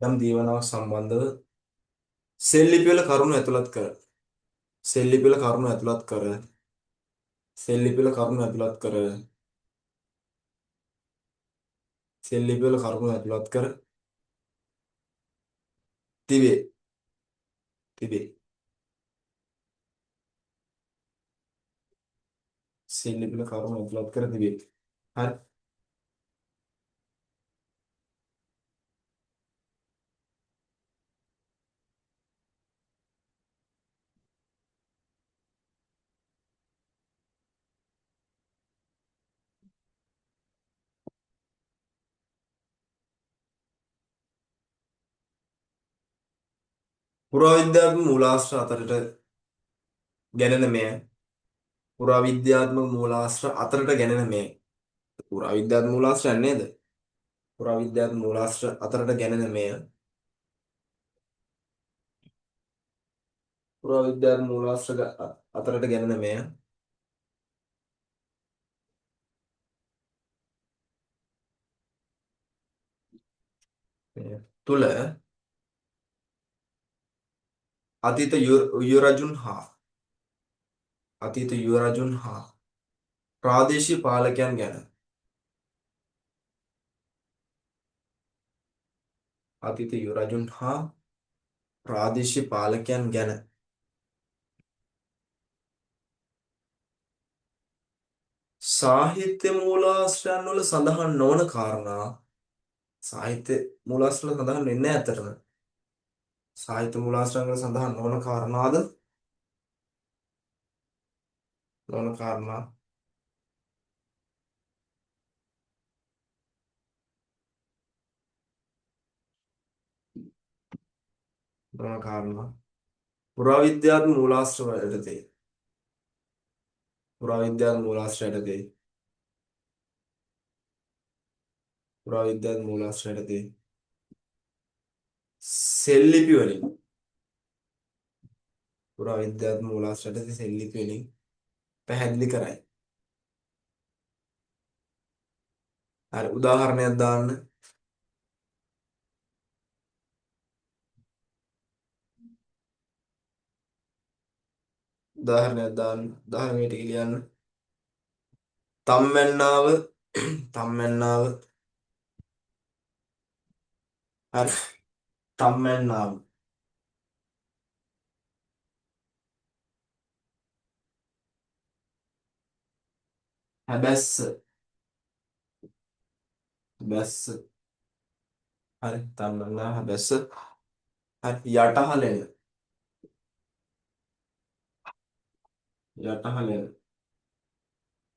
යම් දීවනාවක් සම්බන්ධව සෙල් ලිපි වල කරුණු ඇතුළත් කර සෙල් ලිපි වල කරුණු ඇතුළත් කර සෙල් ලිපි වල කරුණු ඇතුළත් කර සෙල් ලිපි වල කරුණු ඇතුළත් කර තිබේ තිබේ සෙල් ලිපි වල කරුණු ඇතුළත් කර තිබේ. හරි. පුරාවිද්‍යාත්මක මූලාශ්‍ර අතරට ගැනෙන මෙය පුරාවිද්‍යාත්මක මූලාශ්‍ර අතරට ගැනෙන මෙය පුරාවිද්‍යාත්මක මූලාශ්‍රයක් නේද? පුරාවිද්‍යාත්මක මූලාශ්‍ර අතරට ගැනෙන මෙය පුරාවිද්‍යාත්මක මූලාශ්‍ර අතරට ගැනෙන මෙය තුල අතීත යුරජුන් හා ප්‍රාදේශීය පාලකයන් ගැන අතීත යුරජුන් හා ප්‍රාදේශීය පාලකයන් ගැන සාහිත්‍ය මූලාශ්‍රයන් වල සඳහන් නොවන කාරණා සාහිත්‍ය මූලාශ්‍ර වල සඳහන් වෙන්නේ නැහැ අතරම. සාහිත්‍ය මූලාශ්‍රයන් වල සඳහන් නොවන කාරණාද නොවන කාරණා නොවන කාරණා පුරාවිද්‍යාත්මක මූලාශ්‍ර යටතේ පුරාවිද්‍යාත්මක මූලාශ්‍ර යටතේ පුරාවිද්‍යාත්මක මූලාශ්‍ර යටතේ සෙල් ලිපි වලින් පුරාවිද්‍යාත්මක මූලාශ්‍ර යටතේ සෙල් ලිපි වලින් පැහැදිලි කරයි. හරි උදාහරණයක් දාන්න. උදාහරණයට කියන්න. තම්මැන්නාව තම්මැන්නාව හරි තම්මැන්නාව හැබැස්ස බැස්ස හරි තම්මැන්නාව හැබැස්ස හරි යටහලෙන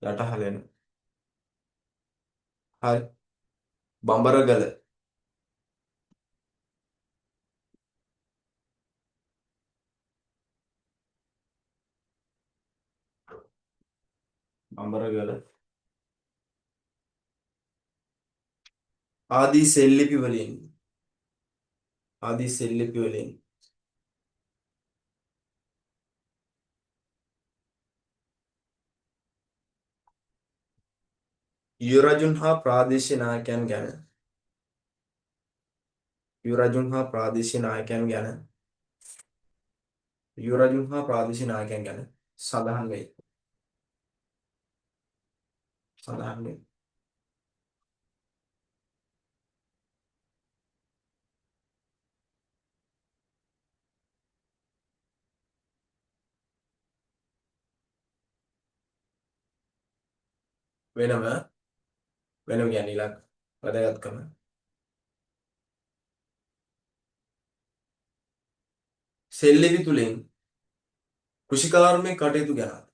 යටහලෙන හරි බඹරගල බඹරගල ආදී සෙල් ලිපි වලින් යුරජුන් හා ප්‍රාදේශීය නායකයන් ගැන යුරජුන් හා ප්‍රාදේශීය නායකයන් ගැන යුරජුන් හා ප්‍රාදේශීය නායකයන් ගැන සඳහන් වෙයි. සඳහන් වෙයි. වෙනම වෙනම කියන්නේ ඊළඟ වැදගත්කම සෙල් ලිපි තුලින් කෘෂිකාර්මික කටයුතු ගැනත්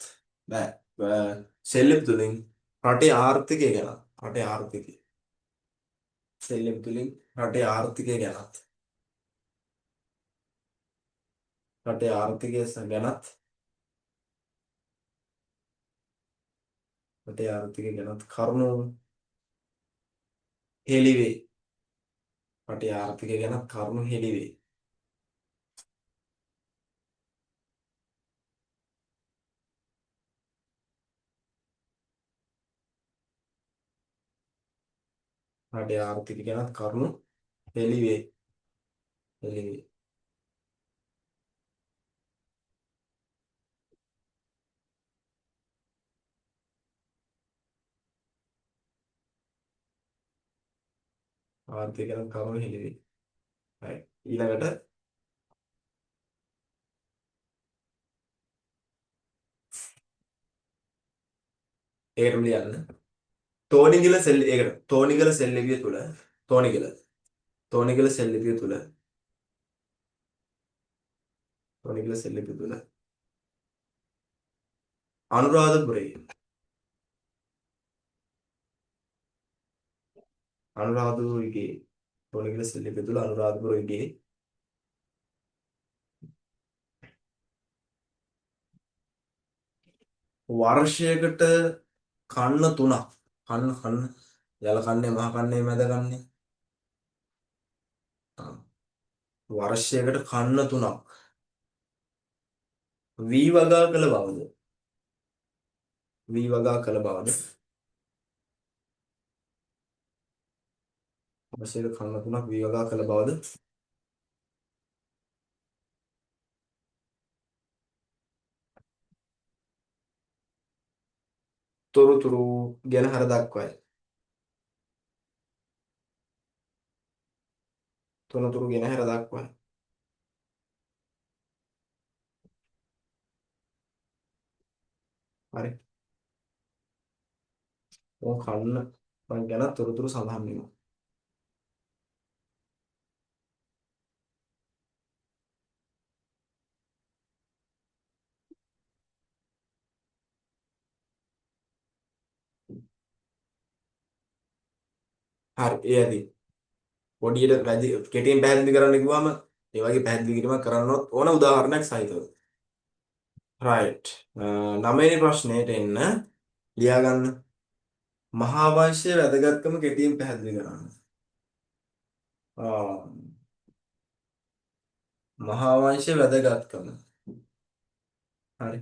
සෙල් ලිපි තුලින් රටේ ආර්ථිකය ගැනත් සෙල් ලිපි තුලින් රටේ ආර්ථිකය ගැනත් රටේ ආර්ථිකය ගැනත් රටේ ආර්ථිකය ගැනත් කරුණු හෙළිවේ. රටේ ආර්ථිකය ගැනත් කරුණු හෙළිවේ. රටේ ආර්ථිකය ගැනත් කරුණු හෙළිවේ. හෙළිවි. ආර්ථික ගැන කරුණු හෙළිවි. right. ඊළඟට ඒකටම ලියන්න. තෝනිගල සෙල් ඒකට තෝනිගල සෙල් ලිපිය තුල තෝනිගල තෝනිගල සෙල් ලිපිය තුල තෝනිගල සෙල් ලිපිය තුල අනුරාධපුරයේ අනුරාධපුරයේ තෝනිගල සෙල් ලිපිය තුල අනුරාධපුරයේ වර්ෂයකට කන්න තුනක් කන්න යල කන්නේ මහ කන්නේ මැද කන්නේ වර්ෂයකට කන්න තුනක් වී වගා කළ බවද වී වගා කළ බවද වර්ෂයකට කන්න තුනක් වී වගා කළ බවද තොරතුරු ගැන හර දක්වයි. තොරතුරු ගැන හර දක්වයි. හරි. ඕක කන්න මං ගැන තොරතුරු සඳහන් වෙනවා. හරි ඒ ඇති. පොඩියට වැඩි කෙටියෙන් පැහැදිලි කරන්න කිව්වම ඒ වගේ පැහැදිලි කිරීමක් කරන්නවත් ඕන උදාහරණයක් සහිතව. right. 9 වෙනි ප්‍රශ්නෙට එන්න ලියා ගන්න. මහා වංශයේ වැදගත්කම කෙටියෙන් පැහැදිලි කරන්න. මහා වංශයේ වැදගත්කම. හරි.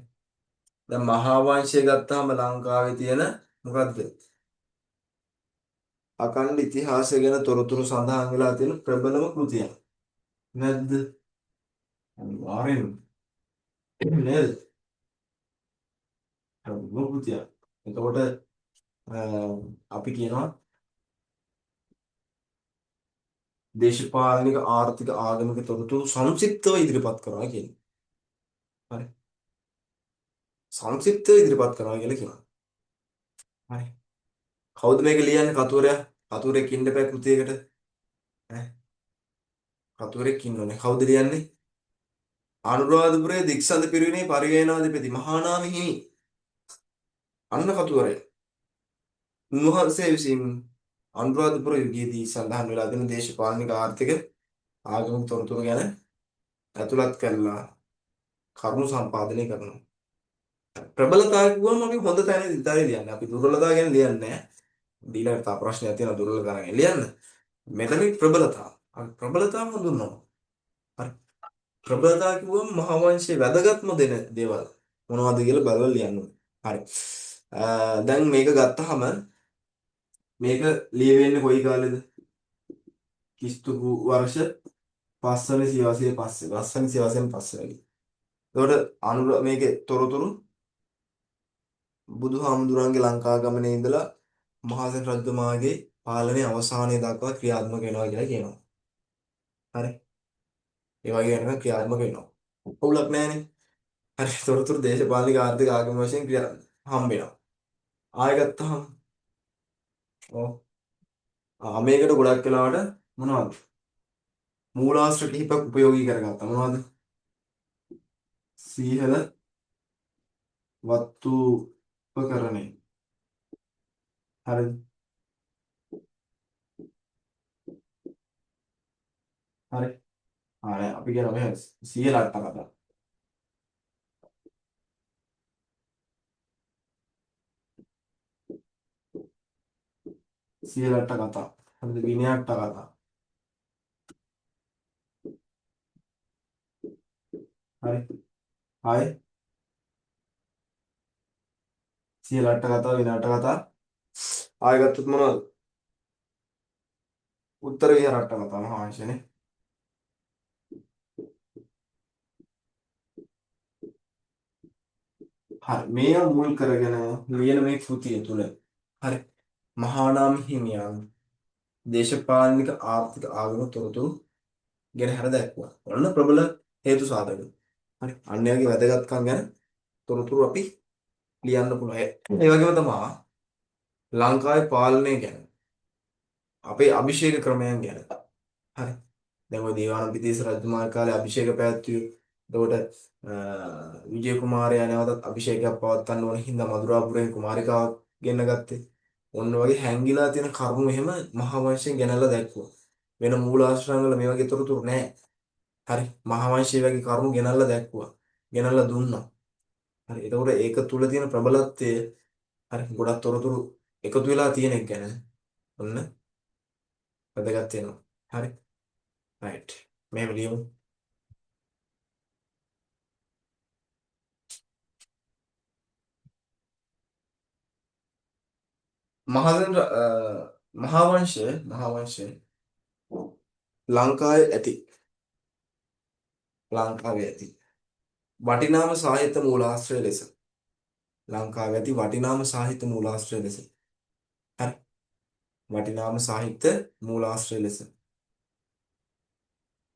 දැන් මහා වංශය ගත්තාම ලංකාවේ තියෙන මොකද්ද? අකණ්ඩ ඉතිහාසය ගැන තොරතුරු සඳහන් වෙලා තියෙන ප්‍රබලම කෘතියක්. නැද්ද? අනිවාර්යෙන්ම. නේද? ප්‍රබලම කෘතියක්. එතකොට අපි කියනවා දේශපාලනික ආර්ථික ආගමික තොරතුරු සංක්ෂිප්තව ඉදිරිපත් කරනවා කියන්නේ. හරි. සංක්ෂිප්තව ඉදිරිපත් කරනවා කියලා කියනවා. හරි. කවුද මේක ලියන්නේ කතුවරයා? කතුවරෙක් ඉන්න බෑ කෘතියකට. ඈ කතුවරෙක් ඉන්නෝනේ. කවුද ලියන්නේ? අනුරාධපුරයේ දික්සඳ පිරිවෙනේ පරිවේනාධිපති මහානාම හිමි. අන්න කතුවරයා. උන්වහන්සේ විසින් අනුරාධපුර යුගයේදී සඳහන් වෙලා තියෙන දේශපාලනික ආර්ථික ආගමික තොරතුරු ගැන ඇතුළත් කරලා කරුණු සම්පාදනය කරනවා. ප්‍රබලතාව කිව්වම අපි හොඳ තැන විතරයි ලියන්නේ. අපි දුර්වලතාව ගැන ලියන්නේ නැහැ. ඊළඟට තව ප්‍රශ්නයක් තියෙනවා දුර්වලතාව ගැන ලියන්න. මෙතන ප්‍රබලතාව. අපි ප්‍රබලතාව හඳුන්වනවා. හරි. ප්‍රබලතාව කිව්වම මහා වංශයේ වැදගත්ම දෙන දේවල් මොනවද කියලා බලලා ලියන්න ඕනේ. හරි. දැන් මේක ගත්තාම මේක ලියවෙන්නේ කොයි කාලෙද? කිස්තු වර්ෂ 5 වෙනි සියවසේ පස්සේ. 5 වෙනි සියවසෙන් පස්සේ වගේ. එතකොට මේකේ තොරතුරු බුදුහාමුදුරන්ගේ ලංකා ගමනේ ඉඳලා මහාසෙන් රජතුමාගේ පාලනයේ අවසානයේ දක්වා ක්‍රියාත්මක වෙනවා කියලා කියනවා. හරි. ඒ වගේ වෙනකන් ක්‍රියාත්මක වෙනවා. උපුලක් නැහැනේ. හරි. තොරතුරු දේශපාලනික ආර්ථික ආගම වශයෙන් ක්‍රියා හම්බ වෙනවා. ආයෙ ගත්තාම ඔව්. මේකට ගොඩක් වෙලාවට මොනවද? මූලාශ්‍ර කිහිපයක් උපයෝගී කරගත්තා. මොනවද? සීහල වත්තු උපකරණය. හරිද? හරි. නෑ අපි කියනවා මේ සීහල අට කතා. සීහල අට කතා. හරිද? විනය අට කතා. හරි. ආයෙ සීහල අට කතා විනය අට කතා. ආයෙ ගත්තොත් මොනවද? උත්තර විහාර අට කතා මහා වංශනේ. හරි මේවා මුල් කරගෙන ලියන මේ කෘතිය තුල හරි මහානාම හිමියන් දේශපාලනික ආර්ථික ආගම තොරතුරු ගැන හැර දැක්වුවා. ඔන්න ප්‍රබල හේතු සාධක. හරි අන්‍යයන්ගේ වැදගත්කම් ගැන තොරතුරු අපි ලියන්න පුළුවන්. ඒ වගේම තමයි ලංකාවේ පාලනය ගැන අපේ අභිෂේක ක්‍රමයන් ගැන. හරි. දැන් ඔය දේවානම්පියතිස්ස රජතුමාගේ කාලේ අභිෂේක පැවැත්වුවේ. එතකොට විජය කුමාරයා නැවතත් අභිෂේකයක් පවත්වන්න ඕන හින්දා මදුරාපුරයෙන් කුමාරිකාවක් ගෙන්න ගත්තේ. ඔන්න වගේ හැංගිලා තියෙන කරුණු එහෙම මහා වංශයෙන් ගෙනල්ලා දැක්වුවා. වෙන මූලාශ්‍රවල මේ වගේ තොරතුරු නැහැ. හරි. මහා වංශයේ වගේ කරුණු ගෙනල්ලා දැක්වුවා. ගෙනල්ලා දුන්නා. හරි. එතකොට ඒක තුල තියෙන ප්‍රබලත්වය හරි ගොඩක් තොරතුරු එකතු වෙලා තියෙන එක ගැන ඔන්න වැදගත් වෙනවා. හරි. රයිට්. මේ ලියමු. මහාවංශය ලංකාවේ ඇති ලංකාවේ ඇති වටිනාම සාහිත්‍ය මූලාශ්‍රය ලෙස ලංකාවේ ඇති වටිනාම සාහිත්‍ය මූලාශ්‍රය ලෙස හරි වටිනාම සාහිත්‍ය මූලාශ්‍රය ලෙස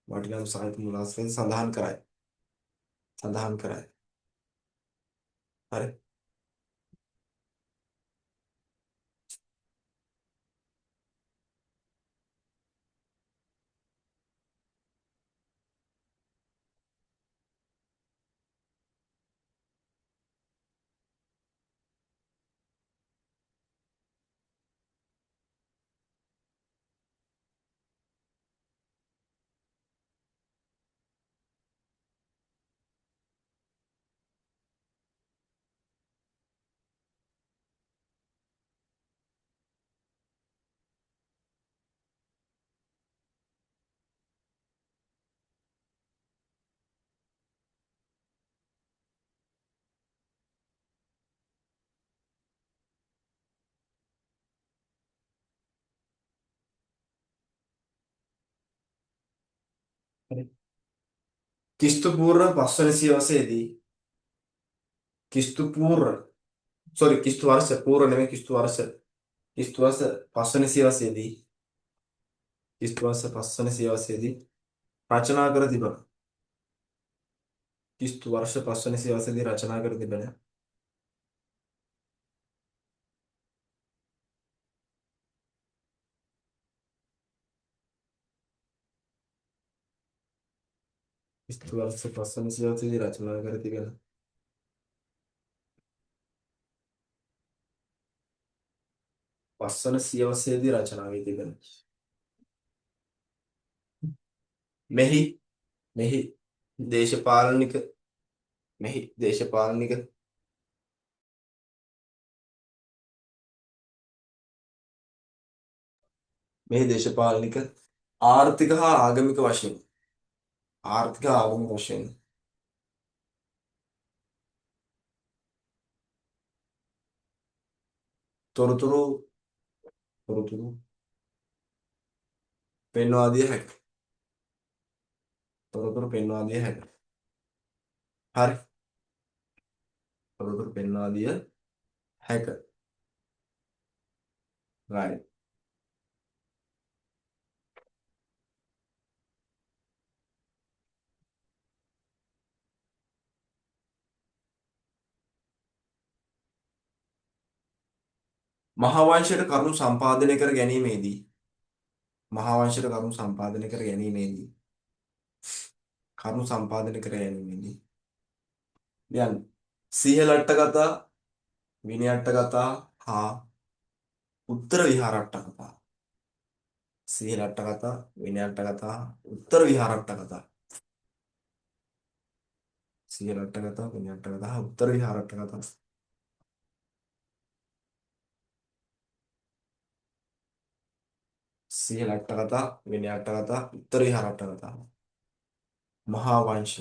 වටිනාම සාහිත්‍ය මූලාශ්‍රය සඳහන් කරයි හරි හරි කිස්තු පූර්ව පස්වන සියවසේදී කිස්තු පූර්ව කිස්තු වර්ෂ පූර්ව නෙමෙයි කිස්තු වර්ෂ පස්වන සියවසේදී කිස්තු වර්ෂ පස්වන සියවසේදී රචනා කර තිබෙන කිස්තු වර්ෂ පස්වන සියවසේදී රචනා කර තිබෙන කිස්තු වර්ෂ පස්වන සියවසේදී රචනා කර තිබෙන පස්වන සියවසේදී රචනා වී තිබෙන මෙහි මෙහි දේශපාලනික මෙහි දේශපාලනික මෙහි දේශපාලනික ආර්ථික හා ආගමික වශයෙන් තොරතුරු තොරතුරු පෙන්වා දිය හැකියි. තොරතුරු පෙන්වා දිය හැකියි. හරි. තොරතුරු පෙන්වා දිය හැකියි. right. මහා වංශයට කරුණු සම්පාදනය කර ගැනීමේදී මහා වංශයට කරුණු සම්පාදනය කර ගැනීමේදී කරුණු සම්පාදනය කර ගැනීමේදී දැන් සීහලට්ට කතා විනයට්ට කතා හා උත්තර විහාරට්ට කතා සීහලට්ට කතා විනයට්ට කතා උත්තර විහාරට්ට කතා සීහලට්ට කතා විනයට්ට කතා හා උත්තර විහාරට්ට කතා සීහලට්ට කතා විනයට්ට කතා උත්තර විහාරට්ට කතා මහා වංශ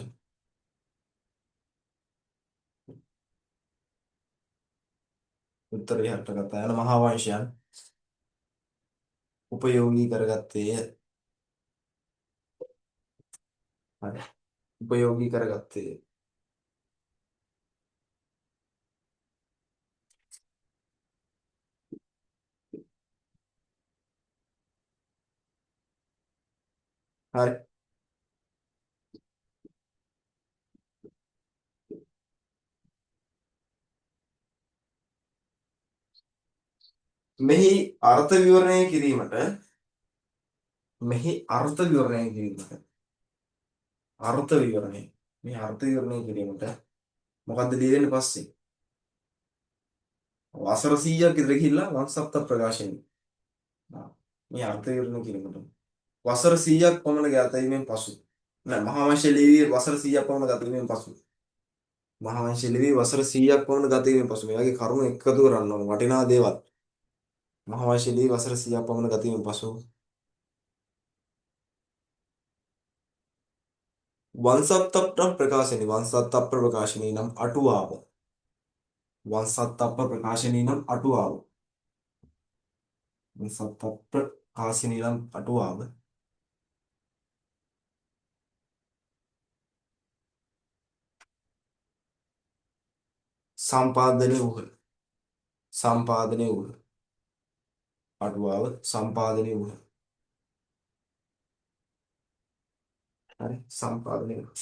උත්තර විහාරට්ට කතා යන මහා වංශයන් උපයෝගී කරගත්තේය. හරි. උපයෝගී කරගත්තේ හරි. මෙහි අර්ථ විවරණය කිරීමට මෙහි අර්ථ විවරණය කිරීමට අර්ථ විවරණය මේ අර්ථ විවරණය කිරීමට මොකද්ද ලියන්නේ පස්සේ? වසර 100ක් ඉඳලා ගිහිල්ලා වංශත්ත ප්‍රකාශනය. මේ අර්ථ විවරණය කිරීමට වසර 100ක් පමණ ගත වීමෙන් පසු නෑ මහා වංශය ලිවි වසර 100ක් පමණ ගත වීමෙන් පසු මහා වංශය ලිවි වසර 100ක් පමණ ගත වීමෙන් පසු මේ වගේ කරුණු එකතු කරන්න ඕන වටිනා දේවල් මහා වංශය ලිවි වසර 100ක් පමණ ගත වීමෙන් පසු වංශත්ත ප්‍රකාශනී වංශත්ත ප්‍රකාශනී නම් අටුවාව වංශත්ත ප්‍රකාශනී නම් අටුවාව වංශත්ත ප්‍රකාශනී නම් අටුවාව සම්පාදනය වූහ සම්පාදනය වූහ අටුවාව සම්පාදනය වූහ හරි සම්පාදනය වූහ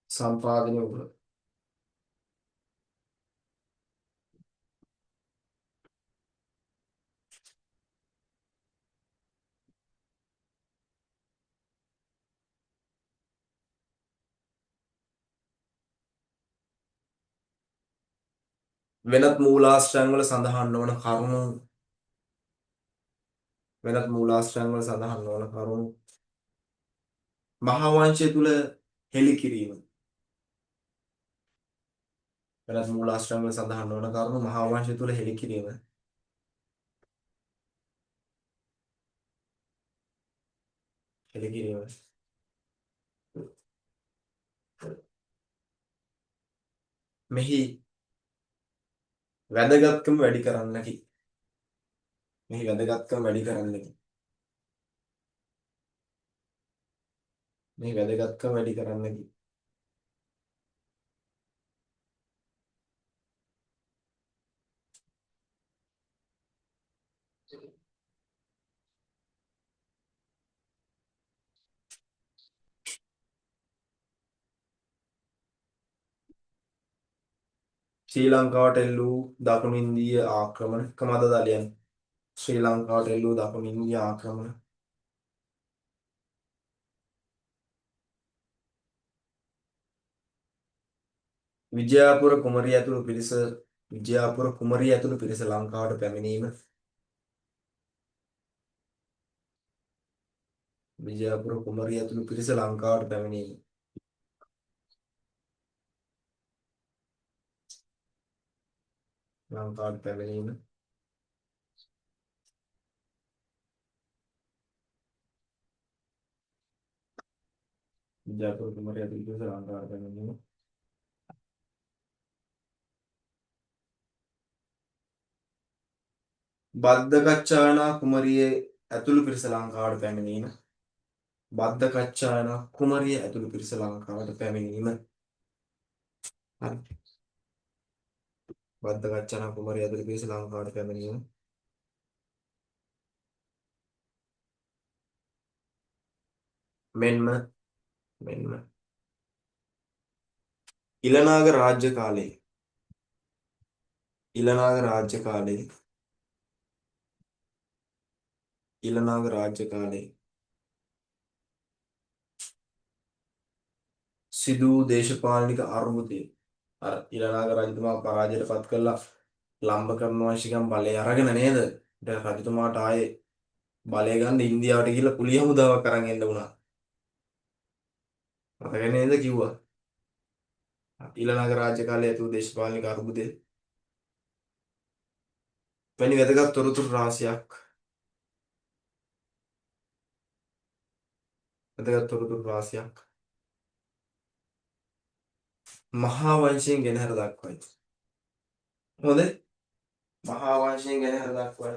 සම්පාදනය වූහ වෙනත් මූලාශ්‍රයන් වල සඳහන් නොවන කරුණු වෙනත් මූලාශ්‍රයන් වල සඳහන් නොවන කරුණු මහා වංශය තුල හෙළි කිරීම වෙනත් මූලාශ්‍රයන් වල සඳහන් නොවන කරුණු මහා වංශය තුල හෙළි කිරීම හෙළි කිරීම මෙහි වැදගත්කම වැඩි කරන්නකි මෙහි වැදගත්කම වැඩි කරන්නකි මෙහි වැදගත්කම වැඩි කරන්නකි ශ්‍රී ලංකාවට එල්ලූ දකුණු ඉන්දීය ආක්‍රමණ කමද දලයන් ශ්‍රී ලංකාවට එල්ලූ දකුණු ඉන්දීය ආක්‍රමණ විජයාපුර කුමරිය ඇතුළු පිරිස විජයාපුර කුමරිය ඇතුළු පිරිස ලංකාවට පැමිණීම විජයාපුර කුමරිය ඇතුළු පිරිස ලංකාවට පැමිණීම ලංකාවට පැමිණීම විජයාපුර කුමරිය ඇතුළු පිරිස ලංකාවට පැමිණීම බද්දකච්චායනා කුමරිය ඇතුළු පිරිස ලංකාවට පැමිණීම බද්දකච්චායනා කුමරිය ඇතුළු පිරිස ලංකාවට පැමිණීම හරි බද්දකච්චායනා කුමරිය ඇතුළු පිරිස ලංකාවට පැමිණීම මෙන්ම ඉලනාග රාජ්‍ය කාලයේ ඉලනාග රාජ්‍ය කාලයේ ඉලනාග රාජ්‍ය කාලයේ සිදු වූ දේශපාලනික අර්බුදය අර ඉලනාග රජතුමා පරාජයට පත් කළා ලම්බකර්ණ වංශිකයන් බලය අරගෙන නේද ඊට රජතුමාට ආයේ බලය ගන්න ඉන්දියාවට ගිහිල්ලා කුලිය හමුදාවක් අරන් එන්න වුණා මතක නේද කිව්වා ඊළඟ රාජ්‍ය කාලයේ ඇති වූ දේශපාලනික අර්බුදය වැනි වැදගත් තොරතුරු රාශියක් මහා වංශයෙන් ගෙනහැර දක්වයි. හොඳයි. මහා වංශයෙන් ගෙනහැර දක්වයි.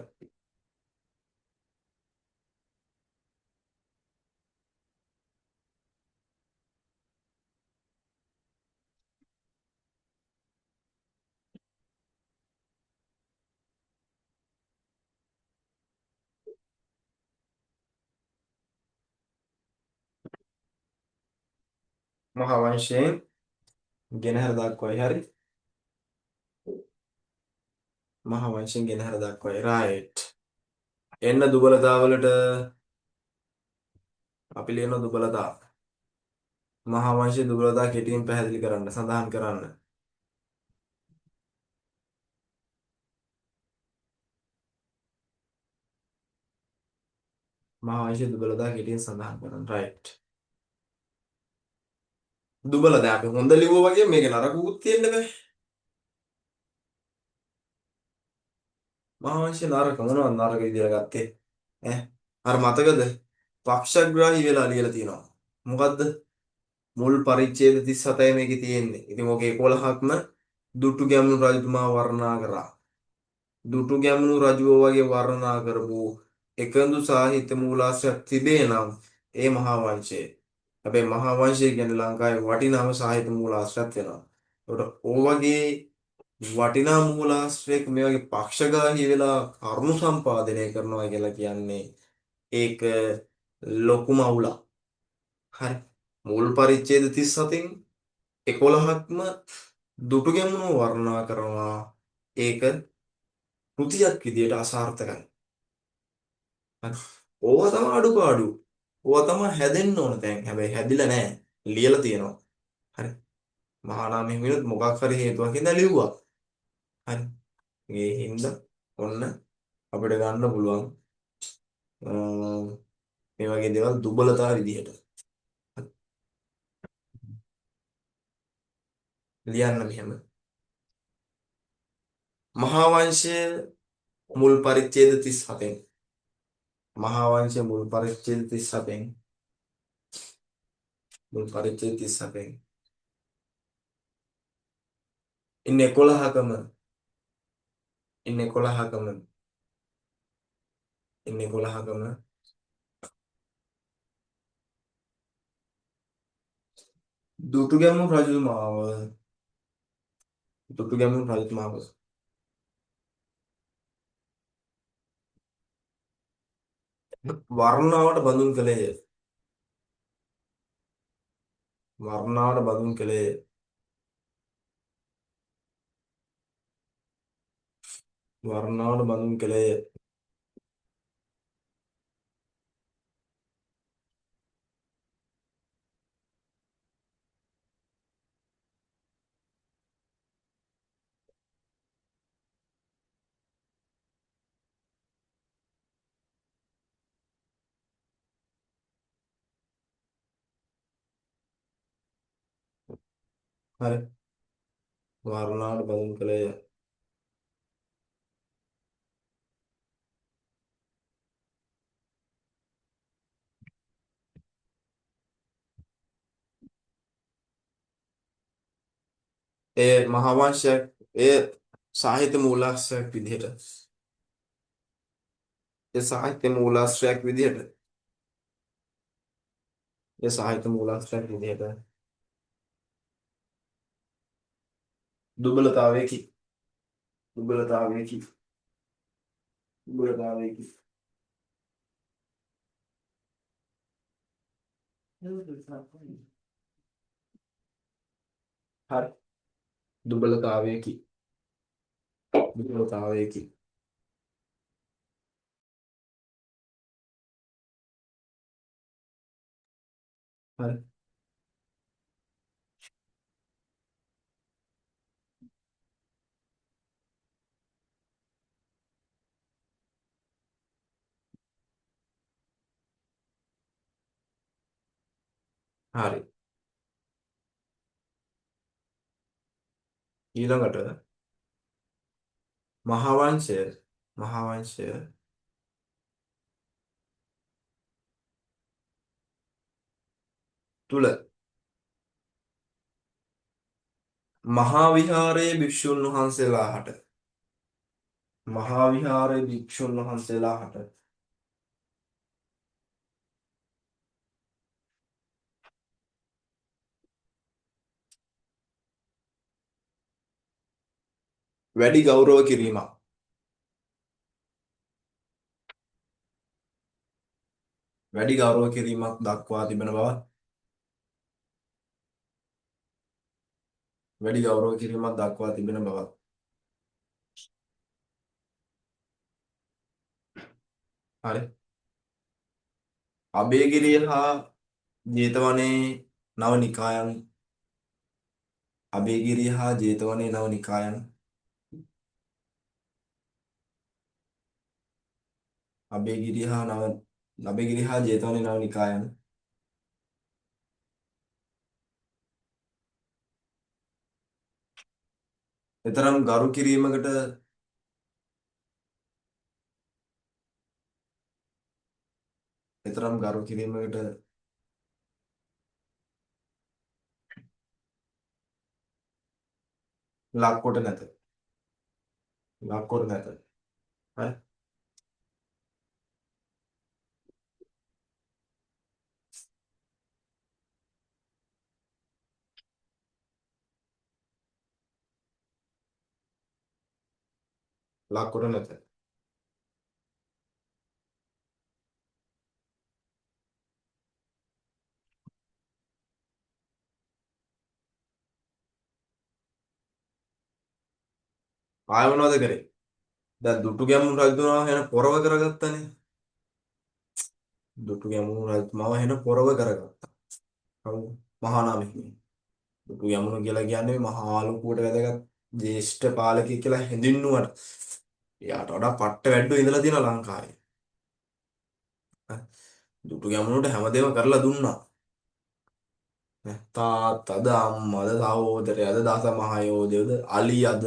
මහාවංශයෙන් ගෙනහැර දක්වයි. හරි. මහාවංශයෙන් ගෙනහැර දක්වයි. right. එන්න දුබලතාවලට අපි ලියන දුබලතා. මහාවංශයේ දුබලතා කෙටියෙන් පැහැදිලි කරන්න, සඳහන් කරන්න. මහාවංශයේ දුබලතා කෙටියෙන් සඳහන් කරන්න. right. දුබල දැන් අපි හොඳ ලිව්වා වගේ මේක නරකුත් තියෙන්න බෑ. මහාවංශයේ නරක මොනවද නරක විදියට ගත්තේ? ඈ අර මතකද? පක්ෂග්‍රාහී වෙලා ලියලා තියෙනවා. මොකද්ද? මුල් පරිච්ඡේද 37යි මේකේ තියෙන්නේ. ඉතින් ඔක 11ක්ම දුටු ගැමුණු රජතුමා වර්ණනා කරා. දුටු ගැමුණු රජුව වගේ වර්ණනා කරපු එකඳු සාහිත්‍ය මූලාශ්‍රයක් තිබේ නම් ඒ මහා වංශය. හැබැයි මහා වංශය කියන්නේ ලංකාවේ වටිනාම සාහිත්‍ය මූලාශ්‍රයක් වෙනවා. ඒකට ඕ වගේ වටිනා මූලාශ්‍රයක මේ වගේ පක්ෂග්‍රාහී වෙලා කරුණු සම්පාදනය කරනවා කියලා කියන්නේ ඒක ලොකුම අවුලක්. හරි. මුල් පරිච්ඡේද 37න් 11ක්ම දුටුගැමුණු වර්ණනා කරනවා. ඒක කෘතියක් විදියට අසාර්ථකයි. හරි. ඕවා තමයි අඩුපාඩු. ඕවා තමයි හැදෙන්න ඕන තැන්. හැබැයි හැදිලා නැහැ. ලියලා තියෙනවා. හරි. මහානාම හිමියොත් මොකක් හරි හේතුවක් හින්දා ලිව්වා. හරි. ඒ හින්දා ඔන්න අපිට ගන්න පුළුවන් මේ වගේ දේවල් දුබලතා විදිහට. ලියන්න මෙහෙම. මහා වංශය මුල් පරිච්ඡේද 37න් මහා වංශය මුල් පරිච්ඡේද 37න් මුල් පරිච්ඡේද 37න් ඉන්නේ 11කම ඉන්නේ 11කම ඉන්නේ 11කම දුටුගැමුණු රජතුමාව දුටුගැමුණු රජතුමාව වර්ණාවට බඳුන් කළේය. වර්ණාවට බඳුන් කළේය. වර්ණාවට බඳුන් කළේය. හරි. වර්ණාවට බඳුන් කළේය. ඒ මහා වංශයක් ඒ සාහිත්‍ය මූලාශ්‍රයක් විදිහට ඒ සාහිත්‍ය මූලාශ්‍රයක් විදිහට ඒ සාහිත්‍ය මූලාශ්‍රයක් විදිහට දුබලතාවයකි දුබලතාවයකි දුබලතාවයකි හරි දුබලතාවයකි දුබලතාවයකි හරි හරි ඊළඟට මහාවංශය මහාවංශය තුල මහා විහාරයේ භික්ෂුන් වහන්සේලාට මහා විහාරයේ භික්ෂුන් වහන්සේලාට වැඩි ගෞරව කිරීමක් වැඩි ගෞරව කිරීමක් දක්වා තිබෙන බව වැඩි ගෞරව කිරීමක් දක්වා තිබෙන බවත්. හරි. අභයගිරිය හා ජේතවනයේ නව නිකායන් අභයගිරිය හා ජේතවනයේ නව නිකායන් අභයගිරිය හා නව අභයගිරිය හා ජේතවනයේ නව නිකායන් එතරම් ගරු කිරීමකට එතරම් ගරු කිරීමකට ලක්කොට නැත. ලක්කොට නැත. හරි. ලක්කොට නැත. ආය මොනවද කරේ? දැන් දුටු ගැමුණු රජතුමා වෙන පොරව කරගත්තනේ. දුටු ගැමුණු රජතුමාව වෙන පොරව කරගත්තා. කවුද? මහා නා හිමි. දුටු ගැමුණු කියලා කියන්නේ මහා ලොකුවට වැදගත් ජ්‍යෙෂ්ඨ පාලකයෙක් කියලා හැඳින්නුවට. එයාට වඩා පට්ට වැඩෝ ඉඳලා තියෙනවා ලංකාවේ. දුටු ගැමුණුට හැමදේම කරලා දුන්නා. තාත්තද අම්මද සහෝදරයද දස මහයෝධයද අලියද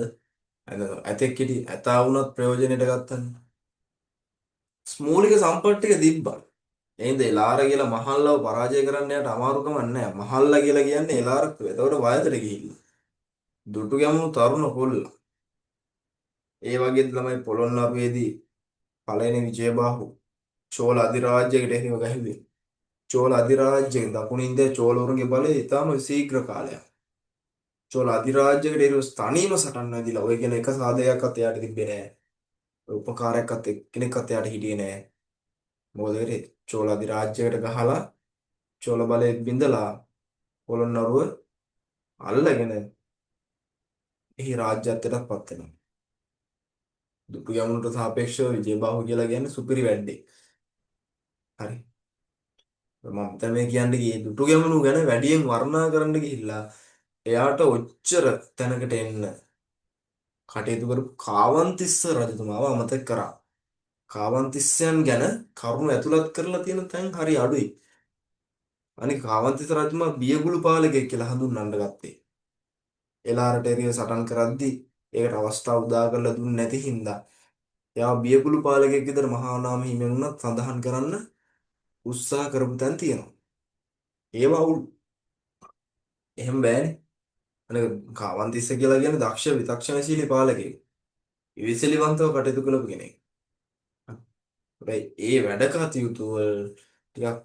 ඇතෙක් හිටි ඇතා වුණත් ප්‍රයෝජනෙට ගත්තනේ. මූලික සම්පත් ටික තිබ්බා. එහෙනම් එලාර කියලා මහල්ලව පරාජය කරන්න යට අමාරුකමක් නැහැ. මහල්ලා කියලා කියන්නේ එලාර එතකොට වයසට ගිහිල්ලා. දුටු ගැමුණු තරුණ කොල්ලා. ඒ වගේ ළමයි පොළොන්නරුවේදී පළවෙනි විජයබාහු චෝල අධිරාජ්‍යයකට එහිව ගැහුවේ. චෝල අධිරාජ්‍යයේ දකුණු ඉන්දියා චෝලවරුන්ගේ බලය ඉතාම ශීඝ්‍ර කාලයක්. චෝල අධිරාජ්‍යයකට එහිව තනියම සටන් වැදිලා ඔය කියන එක සාධකයක්වත් එයාට තිබ්බේ නැහැ. ඔය උපකාරයක්වත් එක්කෙනෙක්වත් එයාට හිටියේ නැහැ. මොකද වෙලේ චෝල අධිරාජ්‍යයකට ගහලා චෝල බලය බිඳලා පොළොන්නරුව අල්ලගෙන එහි රාජ්‍යත්වයටත් පත් වෙනවා. දුටු ගැමුණුට සාපේක්ෂව විජයබාහු කියලා කියන්නේ සුපිරි වැඩේ. හරි. මම දැන් මේ කියන්නේ කී දුටු ගැමුණු ගැන වැඩියෙන් වර්ණනා කරන්න ගිහිල්ලා එයාට ඔච්චර තැනකට එන්න කටයුතු කරපු කාවන්තිස්ස රජතුමාව අමතක කරා. කාවන්තිස්සයන් ගැන කරුණු ඇතුළත් කරලා තියෙන තැන් හරි අඩුයි. අනික කාවන්තිස්ස රජතුමා බියගුළු පාලකයෙක් කියලා හඳුන්වන්න ගත්තේ. එලාරට එරිය සටන් කරද්දී ඒකට අවස්ථාව උදා කරලා දුන්නේ නැති හින්දා එයා බියගුළු පාලකයෙක් විතර මහා නාම හිමියන් උනත් සඳහන් කරන්න උත්සාහ කරපු තැන් තියෙනවා. ඒව අවුල්. එහෙම බෑනේ. අනේ කාවන්තිස්ස කියලා කියන්නේ දක්ෂ විචක්ෂණශීලී පාලකයෙක්. ඉවිසිලිවන්තව කටයුතු කළපු කෙනෙක්. හැබැයි ඒ වැඩ කටයුතු වල ටිකක්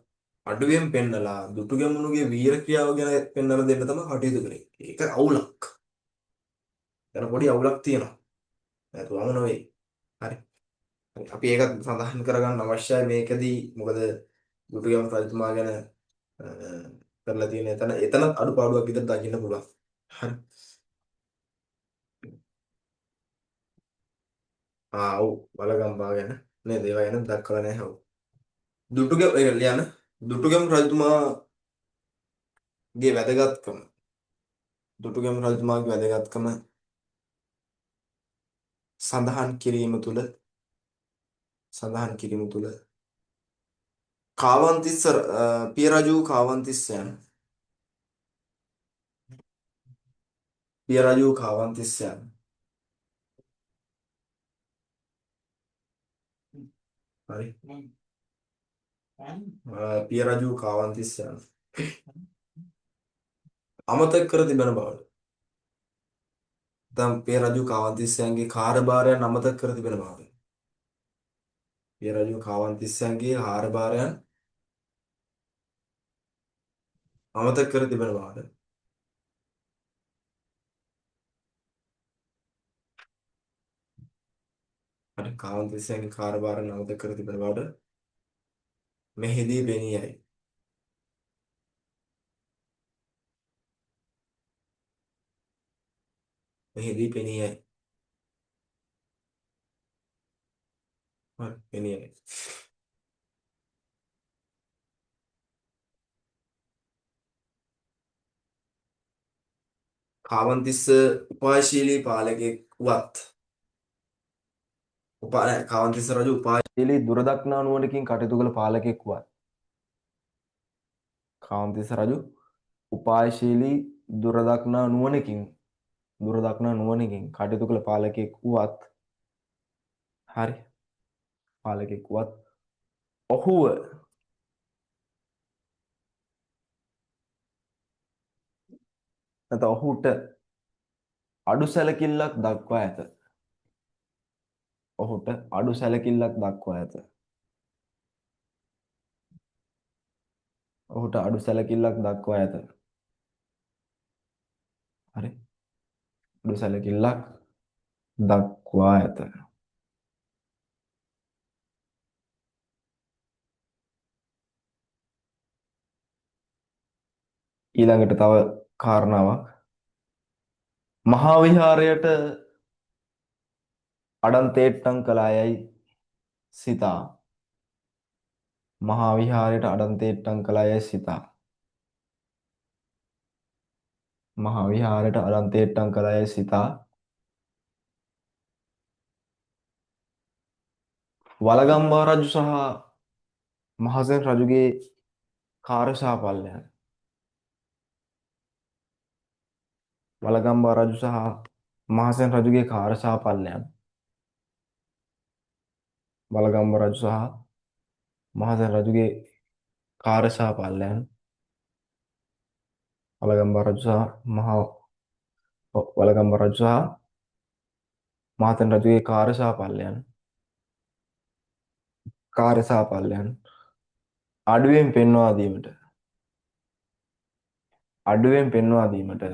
අඩුවෙන් පෙන්නලා දුටුගැමුණුගේ වීර ක්‍රියාව ගැන පෙන්වලා දෙන්න තමයි කටයුතු කරේ. ඒක අවුලක්. දැන් පොඩි අවුලක් තියෙනවා. නැතුවම නෙවෙයි. හරි. හරි. අපි ඒක සඳහන් කරගන්න අවශ්‍යයි මේකදී මොකද දුටුගැමුණු රජතුමා ගැන කරලා තියෙන එතන අඩුපාඩුවක් විතර දකින්න පුළුවන්. හරි. ඔව් බලගම්බා ගැන නේද ඒවා ගැන දක්වලා නැහැ. ඔව්. දුටුගැමුණු රජතුමාගේ වැදගත්කම දුටුගැමුණු රජතුමාගේ වැදගත්කම සඳහන් කිරීම තුළ කාවන්තිස්ස පිය රජු කාවන්තිස්සයන් හරි පිය රජු කාවන්තිස්සයන් අමතක කර තිබෙන බවට දැන් පිය රජු කාවන්තිස්සයන්ගේ කාර්යභාරයන් අමතක කර තිබෙන බවට පිය රජු කාවන්තිස්සයන්ගේ කාර්යභාරයන් අමතක කර තිබෙන බවට හරි කාවන්තිස්සයන්ගේ කාර්යභාරයන් අමතක කර තිබෙන බවට මෙහිදී පෙනී යයි. මෙහිදී පෙනී යයි. හරි පෙනී යයි. කාවන්තිස්ස උපායශීලී පාලකෙක් වත් කාවන්තිස්ස රජු උපායශීලී දුරදක්නා නුවණකින් කටයුතු කළ පාලකෙක් වත් කාවන්තිස්ස රජු උපායශීලී දුරදක්නා නුවණකින් කටයුතු කළ පාලකෙක් වත් හරි පාලකෙක් වත් ඔහුව නැත්නම් ඔහුට අඩු සැලකිල්ලක් දක්වා ඇත. ඔහුට අඩු සැලකිල්ලක් දක්වා ඇත. ඔහුට අඩු සැලකිල්ලක් දක්වා ඇත. හරි. අඩු සැලකිල්ලක් දක්වා ඇත. ඊළඟට තව කාරණාවක් මහා විහාරයට අඩන්තේට්ටම් කළායයි සිතා මහා විහාරයට අඩන්තේට්ටම් කළායයි සිතා මහා විහාරයට අඩන්තේට්ටම් කළායයි සිතා වලගම්බා රජු සහ මහසෙන් රජුගේ කාර්යශාපල්‍යයන් වලගම්බා රජු සහ මහසෙන් රජුගේ කාර්යශාපල්‍යයන් වලගම්බා රජු සහ මහසෙන් රජුගේ කාර්යශාපල්‍යයන් වලගම්බා රජු සහ වලගම්බා රජු සහ මහසෙන් රජුගේ කාර්යශාපල්‍යයන් අඩුවෙන් පෙන්වා දීමට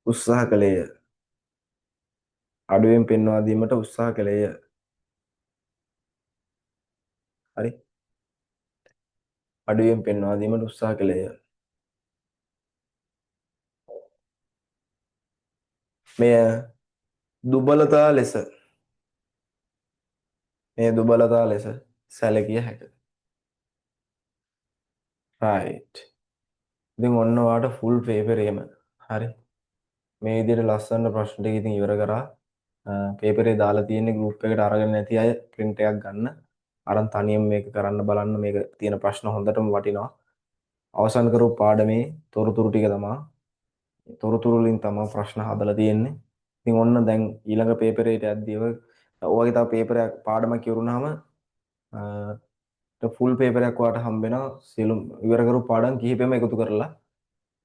උත්සාහ කළේය. අඩුවෙන් පෙන්වා දීමට උත්සාහ කළේය. හරි. අඩුවෙන් පෙන්වා දීමට උත්සාහ කළේය. මෙය දුබලතා ලෙස සැලකිය හැකිය. right. ඉතින් ඔන්න ඔයාලට full paper එකම හරි. මේ විදිහට ලස්සන ප්‍රශ්න ටික ඉතින් ඉවර කරා. paper එක දාලා තියෙන්නේ group එකට අරගෙන නැති අය print එකක් ගන්න. අරන් තනියම මේක කරන්න බලන්න මේක තියෙන ප්‍රශ්න හොඳටම වටිනවා. අවසන් කරපු පාඩමේ තොරතුරු ටික තොරතුරු වලින් තමයි ප්‍රශ්න හදලා තියෙන්නේ. ඉතින් ඔන්න දැන් ඊළඟ paper එකට යද්දී ඔයගේ තව paper එකක් පාඩමක් ඉවරුනහම ෆුල් paper එකක් ඔයාලට හම්බ වෙනවා. සියලු ඉවර කරපු පාඩම් කිහිපෙම එකතු කරලා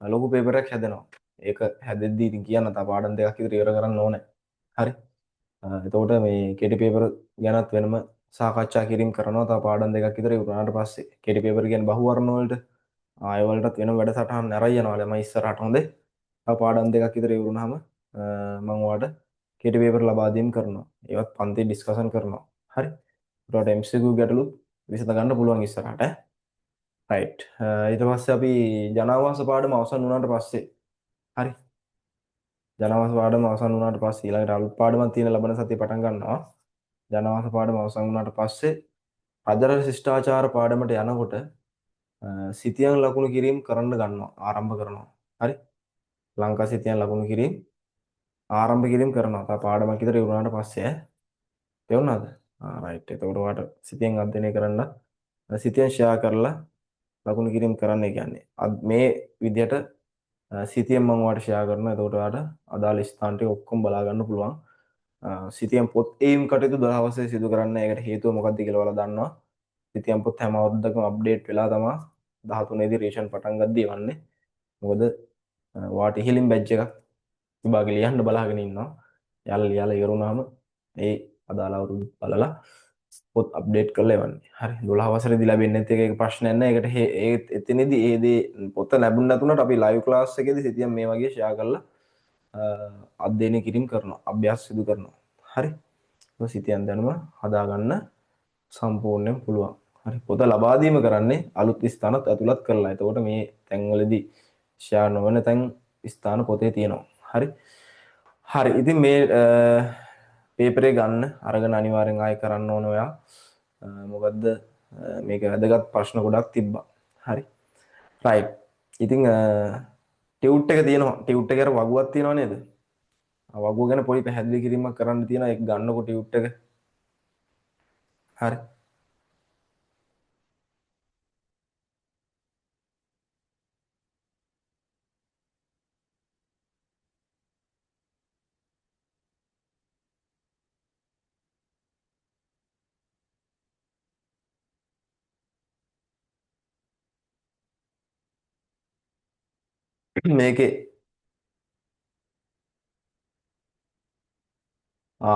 ලොකු paper එකක් හැදෙනවා. ඒක හැදෙද්දී ඉතින් කියන්න තව පාඩම් දෙකක් විතර ඉවර කරන්න ඕනේ. හරි. එතකොට මේ කෙටි paper ගැනත් වෙනම සාකච්ඡා කිරීම කරනවා. තව පාඩම් දෙකක් විතර ඉවරනාට පස්සේ කෙටි paper කියන්නේ බහු වර්ණ වලට ආය වලටත් වෙනම වැඩසටහන් අරයි යනවා. ළමයි ඉස්සරහට හොඳේ. තව පාඩම් දෙකක් විතර ඉවරුනහම මම ඔයාලට කෙටි paper ලබා දීම කරනවා. ඒවත් පන්ති ඩිස්කෂන් කරනවා. හරි. ඊට MCQ ගැටලු විසඳ ගන්න පුළුවන් ඉස්සරහට. right. ඊට පස්සේ අපි ජනාවාස පාඩම අවසන් වුණාට පස්සේ හරි. ජනාවාස පාඩම අවසන් වුණාට පස්සේ ඊළඟට අලුත් පාඩමක් තියෙන ලබන සතිය පටන් ගන්නවා. ජනාවාස පාඩම අවසන් වුණාට පස්සේ රජරට ශිෂ්ටාචාර පාඩමට යනකොට සිතියන් ලකුණු කිරීම කරන්න ගන්නවා. ආරම්භ කරනවා. හරි. ලංකා සිතියන් ලකුණු කිරීම ආරම්භ කිරීම කරනවා. තා පාඩමක් විතර ඉවරනාට පස්සේ තේරුණාද? right. එතකොට ඔයාලට සිතියන් අධ්‍යයනය කරන්න සිතියන් ෂෙයා කරලා ලකුණු කිරීම කරන්න කියන්නේ. මේ විදිහට සිතියන් මම ඔයාලට ෂෙයා කරනවා. එතකොට ඔයාලට අදාළ ස්ථාන ටික ඔක්කොම බලා ගන්න පුළුවන්. සිතියන් පොත් ඒම් කටයුතු 12 වසරේ සිදු කරන්න. ඒකට හේතුව මොකක්ද කියලා ඔයාලා දන්නවා. සිතියන් පොත් හැම අවුරුද්දකම අප්ඩේට් වෙලා තමයි 13 දී රිවිෂන් පටන් ගද්දී වන්නේ. මොකද ඔයාලට ඉහළින් බැච් එකක් විභාගෙ ලියන්න බලාගෙන ඉන්නවා. යාලා ලියලා ඉවරුනහම ඒ අදාළ අවුරුදු බලලා පොත් අප්ඩේට් කරලා එවන්නේ. හරි. 12 වසරේදී ලැබෙන්නේ නැති එක ප්‍රශ්නයක් නැහැ. ඒකට එතනදී ඒ දේ පොත ලැබුණ නැතුණට අපි ලයිව් ක්ලාස් එකේදී සිතියන් මේ වගේ ෂෙයා කරලා අධ්‍යයනය කිරීම කරනවා. අභ්‍යාස සිදු කරනවා. හරි. ඒක සිතියන් දැනුම හදාගන්න සම්පූර්ණයෙන් පුළුවන්. හරි. පොත ලබා දීම කරන්නේ අලුත් ස්ථානත් ඇතුළත් කරලා. එතකොට මේ තැන්වලදී ෂෙයා නොවන තැන් ස්ථාන පොතේ තියෙනවා. හරි. හරි. ඉතින් මේ පේපරේ ගන්න අරගෙන අනිවාර්යෙන් ආයෙ කරන්න ඕන ඔයා. මොකද්ද මේක වැදගත් ප්‍රශ්න ගොඩක් තිබ්බා. හරි. රයිට්. ඉතින් ටියුට් එක තියෙනවා. ටියුට් එකේ අර වගුවක් තියෙනව නේද? වගුව ගැන පොඩි පැහැදිලි කිරීමක් කරන්න තියෙනවා. ඒක ගන්නකො ටියුට් එක. හරි. මේකේ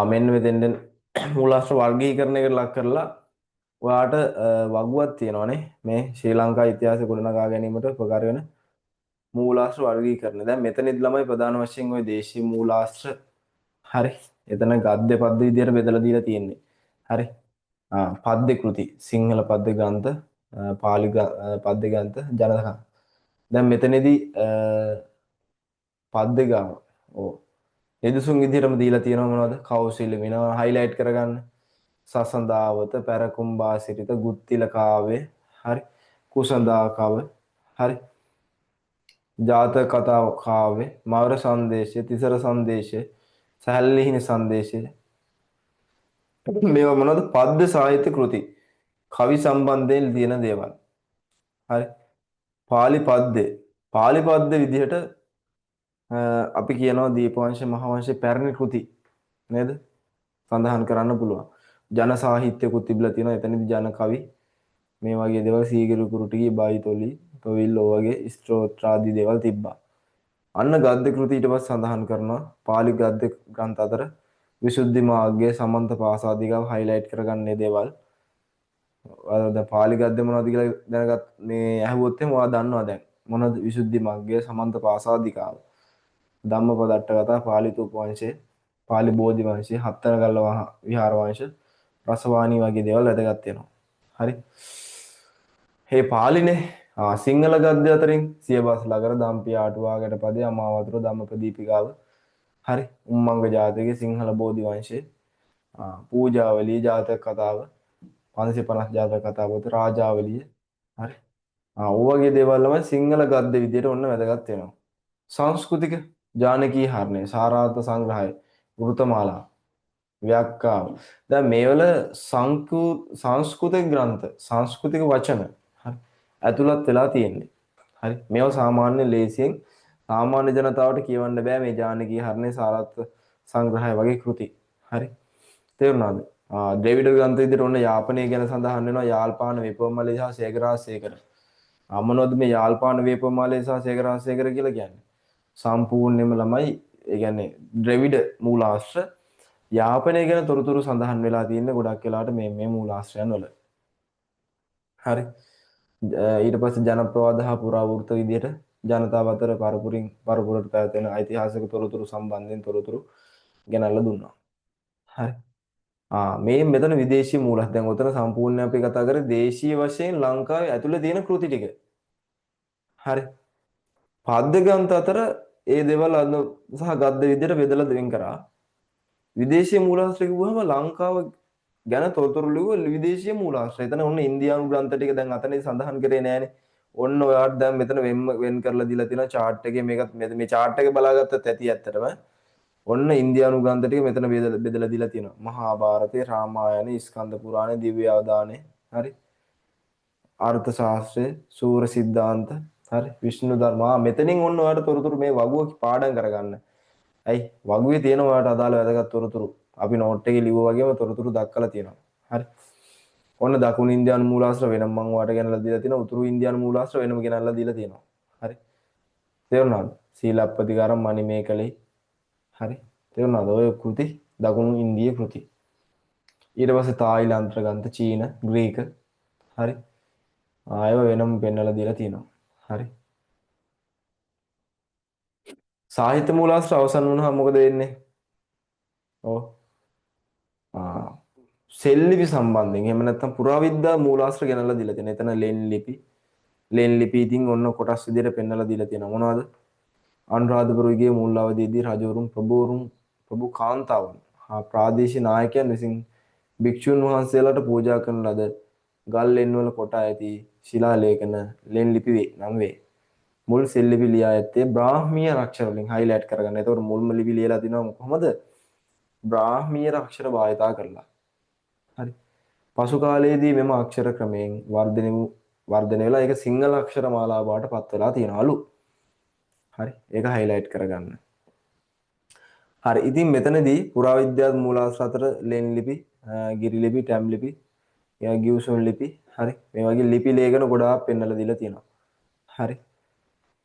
මෙන්න මෙතෙන්ද මූලාශ්‍ර වර්ගීකරණයකට ලක් කරලා ඔයාට වගුවක් තියෙනවානේ මේ ශ්‍රී ලංකා ඉතිහාසය ගොඩනගා ගැනීමට උපකාර වෙන මූලාශ්‍ර වර්ගීකරණ. දැන් මෙතනදි ළමයි ප්‍රධාන වශයෙන් ওই දේශීය මූලාශ්‍ර හරි. එතන ගද්‍ය පද්‍ය විදියට බෙදලා දීලා තියෙන්නේ. හරි. පද්‍ය කෘති සිංහල පද්‍ය ග්‍රන්ථ පාලි පද්‍ය ග්‍රන්ථ ජනක. දැන් මෙතනදී පද්‍ය ගාන ඕ නිදසුන් විදිහටම දීලා තියෙනවා මොනවද? කෞශල්‍ය වෙනවා හයිලයිට් කරගන්න. සසඳාවත, පැරකුම්බාසිරිත, ගුත්තිල කාව්‍ය, හරි. කුසඳා කව, හරි. ජාතක කතා කාව්‍ය, මවර සංදේශය, තිසර සංදේශය, සැහැල්ලිහිණි සංදේශය. මේවා මොනවද? පද්‍ය සාහිත්‍ය කෘති. කවි සම්බන්ධයෙන් තියෙන දේවල්. හරි. පාලි පද්‍ය. පාලි පද්‍ය විදිහට අපි කියනවා දීපවංශ මහවංශ පැරණි කෘති නේද? සඳහන් කරන්න පුළුවන්. ජන සාහිත්‍යකුත් තිබිලා තියෙනවා. එතනදී ජන කවි මේ වගේ දේවල් සීගිරි කුරුටිගේ බයිතොලි තොවිල් වගේ ස්තෝත්‍රාදී දේවල් තිබ්බා. අන්න ගද්‍ය කෘති ඊට පස්සේ සඳහන් කරනවා පාලි ගද්‍ය ග්‍රන්ථ අතර විසුද්ධි මාර්ගයේ සමන්ත පාසාදිකව හයිලයිට් කරගන්නේ දේවල්. ඔයාලා දැන් පාලි ගද්‍ය මොනවද කියලා දැනගත් මේ ඇහුවොත් එහෙම ඔයා දන්නවා දැන්. මොනවද විසුද්ධි මාර්ගයේ සමන්ත පාසාදිකාව. ධම්මපදට්ට කතා පාලි තූප වංශයේ පාලි බෝධි වංශයේ හත්තර ගල්ල විහාර වංශ රසවාණී වගේ දේවල් වැදගත් වෙනවා. හරි. මේ පාලිනේ සිංහල ගද්‍ය අතරින් සියවස් ලගර දම්පිය ආටුවා ගැටපදේ අමාවතුර ධම්මපදීපිකාව හරි උම්මංග ජාතකයේ සිංහල බෝධි වංශයේ පූජාවලිය ජාතක කතාව 550 ජාතක කතාව පොත රාජාවලිය හරි ඔය වගේ දේවල් තමයි සිංහල ගද්‍ය විදියට ඔන්න වැදගත් වෙනවා සංස්කෘතික ජානකී හරණය සාරාර්ථ සංග්‍රහය වෘතමාලා ව්‍යාක්කාව දැන් මේවල සංස්කෘතික ග්‍රන්ථ සංස්කෘතික වචන හරි ඇතුළත් වෙලා තියෙන්නේ හරි මේවා සාමාන්‍ය ලේසියෙන් සාමාන්‍ය ජනතාවට කියවන්න බෑ මේ ජානකී හරණේ සාරාර්ථ සංග්‍රහය වගේ කෘති හරි තේරුණාද ඩේවිඩ් ග්‍රන්ථ විදිහට ඔන්න යාපනය ගැන සඳහන් වෙනවා යාල්පාන විපවමලේ සහ සේකරාසේකර මොනවද මේ යාල්පාන විපවමලේ සහ සේකරාසේකර කියලා කියන්නේ සම්පූර්ණයෙන්ම ළමයි ඒ කියන්නේ ද්‍රවිඩ මූලාශ්‍ර යාපනය ගැන තොරතුරු සඳහන් වෙලා තියෙන්නේ ගොඩක් වෙලාවට මේ මූලාශ්‍රයන් වල. හරි. ඊට පස්සේ ජනප්‍රවාද හා පුරාවෘත්ත විදියට ජනතාව අතර පරපුරට පැවතෙන ඓතිහාසික තොරතුරු සම්බන්ධයෙන් තොරතුරු ගෙනල්ලා දුන්නා. හරි. මේ මෙතන විදේශීය මූලස් දැන් උතන සම්පූර්ණයෙන් අපි කතා කරේ දේශීය වශයෙන් ලංකාවේ ඇතුළේ තියෙන කෘති ටික. හරි. පද්‍ය ග්‍රන්ථ අතර ඒ දේවල් අද සහ ගද්‍ය විදියට බෙදලා දෙමින් කරා. විදේශීය මූලාශ්‍ර කිව්වම ලංකාව ගැන තොරතුරු ලිව්ව විදේශීය මූලාශ්‍ර. එතන ඔන්න ඉන්දියානු ග්‍රන්ථ ටික දැන් අතනේ සඳහන් කරේ නෑනේ. ඔන්න ඔයාට දැන් මෙතන වෙන් කරලා දීලා තියෙනවා chart එකේ මේකත් මේ chart එක බලාගත්තත් ඇති ඇත්තටම. ඔන්න ඉන්දියානු ග්‍රන්ථ ටික මෙතන බෙදලා දීලා තියෙනවා. මහා භාරතේ, රාමායනේ, ස්කන්ධ පුරාණේ, දිව්‍ය අවදානේ. හරි. අර්ථ ශාස්ත්‍රය, සූර සිද්ධාන්ත, හරි. විෂ්ණු ධර්ම. මෙතනින් ඔන්න ඔයාට තොරතුරු මේ වගුව පාඩම් කරගන්න. ඇයි වගුවේ තියෙන ඔයාට අදාළ වැදගත් තොරතුරු අපි නෝට් එකේ ලිව්වා වගේම තොරතුරු දක්වලා තියෙනවා. හරි. ඔන්න දකුණු ඉන්දියානු මූලාශ්‍ර වෙනම මම ඔයාලට ගෙනල්ලා දීලා තියෙනවා. උතුරු ඉන්දියානු මූලාශ්‍ර වෙනම ගෙනල්ලා දීලා තියෙනවා. හරි. තේරුණාද? සීලප්පතිකාරම් මණිමේකලේ. හරි. තේරුණාද? ඔය කෘති දකුණු ඉන්දිය කෘති. ඊට පස්සේ තායිලාන්ත ග්‍රන්ථ, චීන, ග්‍රීක. හරි. ආයව වෙනම පෙන්වලා දීලා තියෙනවා. හරි. සාහිත්‍ය මූලාශ්‍ර අවසන් වුණාම මොකද වෙන්නේ? ඔව්. සෙල්ලිපි සම්බන්ධයෙන් එහෙම නැත්නම් පුරාවිද්‍යා මූලාශ්‍ර ගෙනල්ලා දීලා තියෙනවා. එතන ලෙන් ලිපි ඉතින් ඔන්න කොටස් විදිහට පෙන්වලා දීලා තියෙනවා. මොනවද? අනුරාධපුර යුගයේ මුල් අවධියේදී රජවරුන් ප්‍රභූවරුන් ප්‍රභු කාන්තාවන් හා ප්‍රාදේශීය නායකයන් විසින් භික්ෂුන් වහන්සේලාට පූජා කරන ලද ගල් ලෙන් වල කොටා ඇති ශිලා ලේඛන ලෙන් ලිපි වේ නම් වේ. මුල් සෙල් ලිපි ලියා ඇත්තේ බ්‍රාහ්මීය අක්ෂර වලින් highlight කරගන්න. ඒතකොට මුල්ම ලිපි ලියලා තිනවා කොහොමද? බ්‍රාහ්මීය අක්ෂර භාවිතා කරලා. හරි. පසු කාලයේදී මෙම අක්ෂර ක්‍රමයෙන් වර්ධනය වෙලා ඒක සිංහල අක්ෂර මාලා බවට පත් වෙලා තියෙනවලු. හරි. ඒක highlight කරගන්න. හරි. ඉතින් මෙතනදී පුරාවිද්‍යා මූලාශ්‍ර අතර ලෙන් ලිපි, ගිරි ලිපි, ටැම් ලිපි, ගිව්සුන් ලිපි, හරි. මේ වගේ ලිපි ලේඛන ගොඩාක් පෙන්වලා දීලා තියෙනවා. හරි.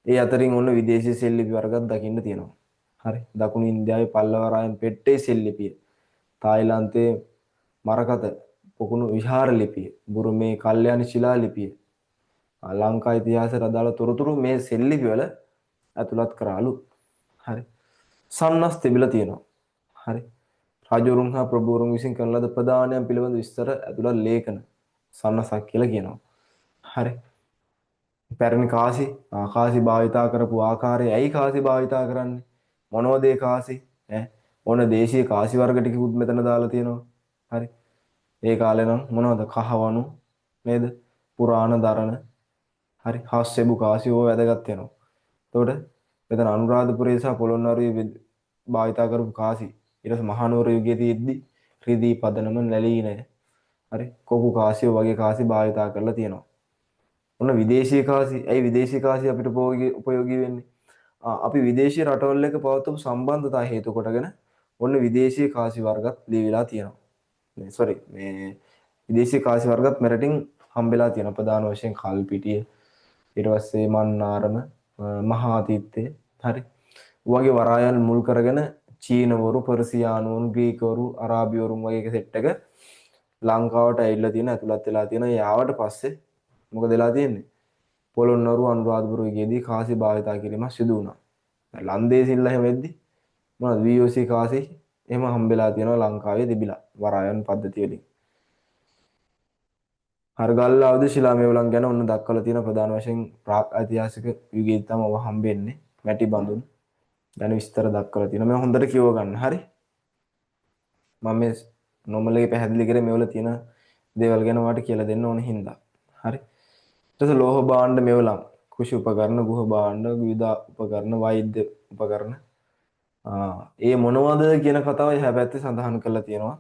ඒ අතරින් ඔන්න විදේශී සෙල් ලිපි වර්ගත් දකින්න තියෙනවා. හරි. දකුණු ඉන්දියාවේ පල්ලවරායන් පෙට්ටේ සෙල් ලිපිය, තායිලන්තයේ මරකත පොකුණු විහාර ලිපිය, බුරුමේ කල්යාණි ශිලා ලිපිය, ලංකා ඉතිහාසයට අදාළ තොරතුරු මේ සෙල් ලිපි වල ඇතුළත් කරාලු. හරි. සන්නස් තිබිලා තියෙනවා. හරි. රජවරුන් හා ප්‍රභූවරුන් විසින් කරන ලද ප්‍රදානයන් පිළිබඳ විස්තර ඇතුළත් ලේඛන සන්නසක් කියලා කියනවා. හරි. පැරණි කාසි භාවිතා කරපු ආකාරය, ඇයි කාසි භාවිතා කරන්නේ? මොනවද ඒ කාසි? ඕන දේශීය කාසි වර්ග ටිකකුත් මෙතන දාලා තියෙනවා. හරි. ඒ කාලේ නම් මොනවද? කහවණු නේද? පුරාණ දරණ. හරි. හස්සෙබු කාසි ඕව වැදගත් වෙනවා. එතකොට මෙතන අනුරාධපුරයේ සහ පොළොන්නරුවේ භාවිතා කරපු කාසි ඊට පස්සේ මහනුවර යුගයේ තියෙද්දි රිදී පදනම නැලී නැහැ. හරි. කොකු කාසිය වගේ කාසි භාවිතා කරලා තියෙනවා. ඔන්න විදේශීය කාසි. ඇයි විදේශීය කාසි අපිට උපයෝගී වෙන්නේ? අපි විදේශීය රටවල් එක්ක පවත්වපු සම්බන්ධතා හේතු කොටගෙන ඔන්න විදේශීය කාසි වර්ගත් ලියවිලා තියෙනවා. මේ විදේශීය කාසි වර්ගත් මෙරටින් හම්බෙලා තියෙනවා. ප්‍රධාන වශයෙන් කල්පිටිය, ඊට පස්සේ මන්නාරම, මහාතිත්තේ, හරි. වගේ වරායන් මුල් කරගෙන චීනවරු, පර්සියානුවරු, ග්‍රීකවරු, අරාබිවරුන් වගේ එක සෙට් එක ලංකාවට ඇවිල්ලා තියෙන, ඇතුළත් වෙලා තියෙන. යාවට පස්සේ මොකද වෙලා තියෙන්නේ? පොළොන්නරුව අනුරාධපුර යුගයේදී කාසි භාවිතා කිරීම සිදු වුණා. ලන්දේසිල්ල එහෙම වෙද්දි මොනවද VOC කාසි එහෙම හම්බෙලා තියෙනවා ලංකාවේ තිබිලා වරායන් පද්ධතිය වලින්. හර්ගල්ලාවද ශිලා මේවලන් ගැන ඔන්න දක්වලා තියෙන ප්‍රධාන වශයෙන් ප්‍රාග් ඓතිහාසික යුගයේ තමයි ඔව හම්බෙන්නේ. මැටි බඳුන් ගැන විස්තර දක්වලා තියෙනවා. මේ හොඳට කියව ගන්න. හරි. මම මේ නොමල් එකේ පැහැදිලි කරේ මේවල තියෙන දේවල් ගැන ඔයාලට කියලා දෙන්න ඕන හින්දා. හරි. ඊට පස්සේ ලෝහ භාණ්ඩ මෙවලම්, කෘෂි උපකරණ, ගෘහ භාණ්ඩ, විවිධ උපකරණ, වෛද්‍ය උපකරණ. ඒ මොනවද කියන කතාව එහා පැත්තේ සඳහන් කරලා තියෙනවා.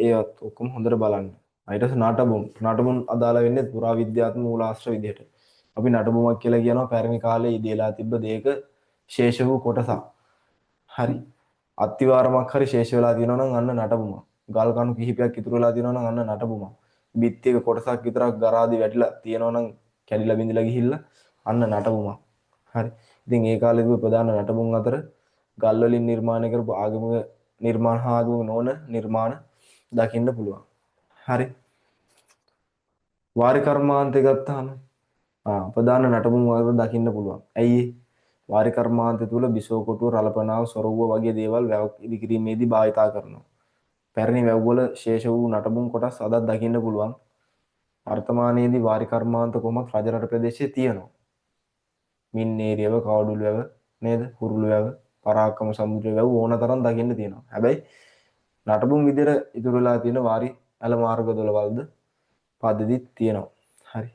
ඒවත් ඔක්කොම හොඳට බලන්න. ඊට පස්සේ නටබුන් අදාළ වෙන්නේ පුරාවිද්‍යාත්මක මූලාශ්‍ර විදිහට. අපි නටබුමක් කියලා කියනවා පැරණි කාලේ ඉදීලා තිබ්බ දෙයක ශේෂ වූ කොටසක්. හරි. අත්තිවාරමක් හරි ශේෂ වෙලා තියෙනවා නම් අන්න නටබුමක්. ගල් කණු කිහිපයක් ඉතුරු වෙලා තියෙනවා නම් අන්න නටබුමක්. බිත්තියක කොටසක් විතරක් ගරාදි වැටිලා තියෙනවා නම් කැඩිලා බිඳිලා ගිහිල්ලා අන්න නටබුමක්. හරි. ඉතින් ඒ කාලේ තිබු ප්‍රධාන නටබුන් අතර ගල් වලින් නිර්මාණය කරපු ආගමික නිර්මාණ හා ආගමික නොවන නිර්මාණ දකින්න පුළුවන්. හරි. වාරි කර්මාන්තය ගත්තාම ප්‍රධාන නටබුන් වල දකින්න පුළුවන්. ඇයි වාරි කර්මාන්තය තුල බිසෝ කොටුව, රළපනාව, සොරවුව වගේ දේවල් වැව ඉදිකිරීමේදී භාවිතා කරනවා. පැරණි වැව් වල ශේෂ වූ නටබුන් කොටස් අදත් දකින්න පුළුවන්. වර්තමානයේදී වාරි කර්මාන්ත කොහොමද රජරට ප්‍රදේශයේ තියෙනවා. මින්නේරියව, කවඩුළු වැව නේද? හුරුළු වැව, පරාක්‍රම සමුද්‍ර වැව් ඕන තරම් දකින්න තියෙනවා. හැබැයි නටබුන් විදිහට ඉතුරු වෙලා තියෙන වාරි ඇල මාර්ග දොළවල්ද පද්ධතිත් තියෙනවා. හරි.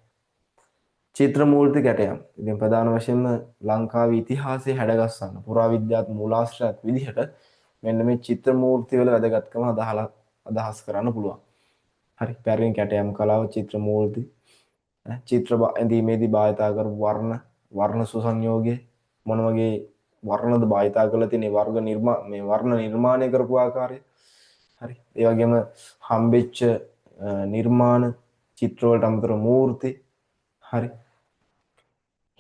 චිත්‍ර මූර්ති කැටයම්. ඉතින් ප්‍රධාන වශයෙන්ම ලංකාවේ ඉතිහාසය හැඩගස්සන පුරාවිද්‍යාත්මක මූලාශ්‍රයක් විදිහට මෙන්න මේ චිත්‍ර මූර්ති වල වැදගත්කම අදහස් කරන්න පුළුවන්. හරි. පැරණි කැටයම් කලාව, චිත්‍ර මූර්ති, චිත්‍ර ඇඳීමේදී භාවිතා කරපු වර්ණ සුසංයෝගය මොන වගේ වර්ණද භාවිතා කරලා තියෙන වර්ණ නිර්මාණය කරපු ආකාරය. හරි. ඒ වගේම හම්බෙච්ච නිර්මාණ චිත්‍ර වලට අමතර මූර්ති. හරි.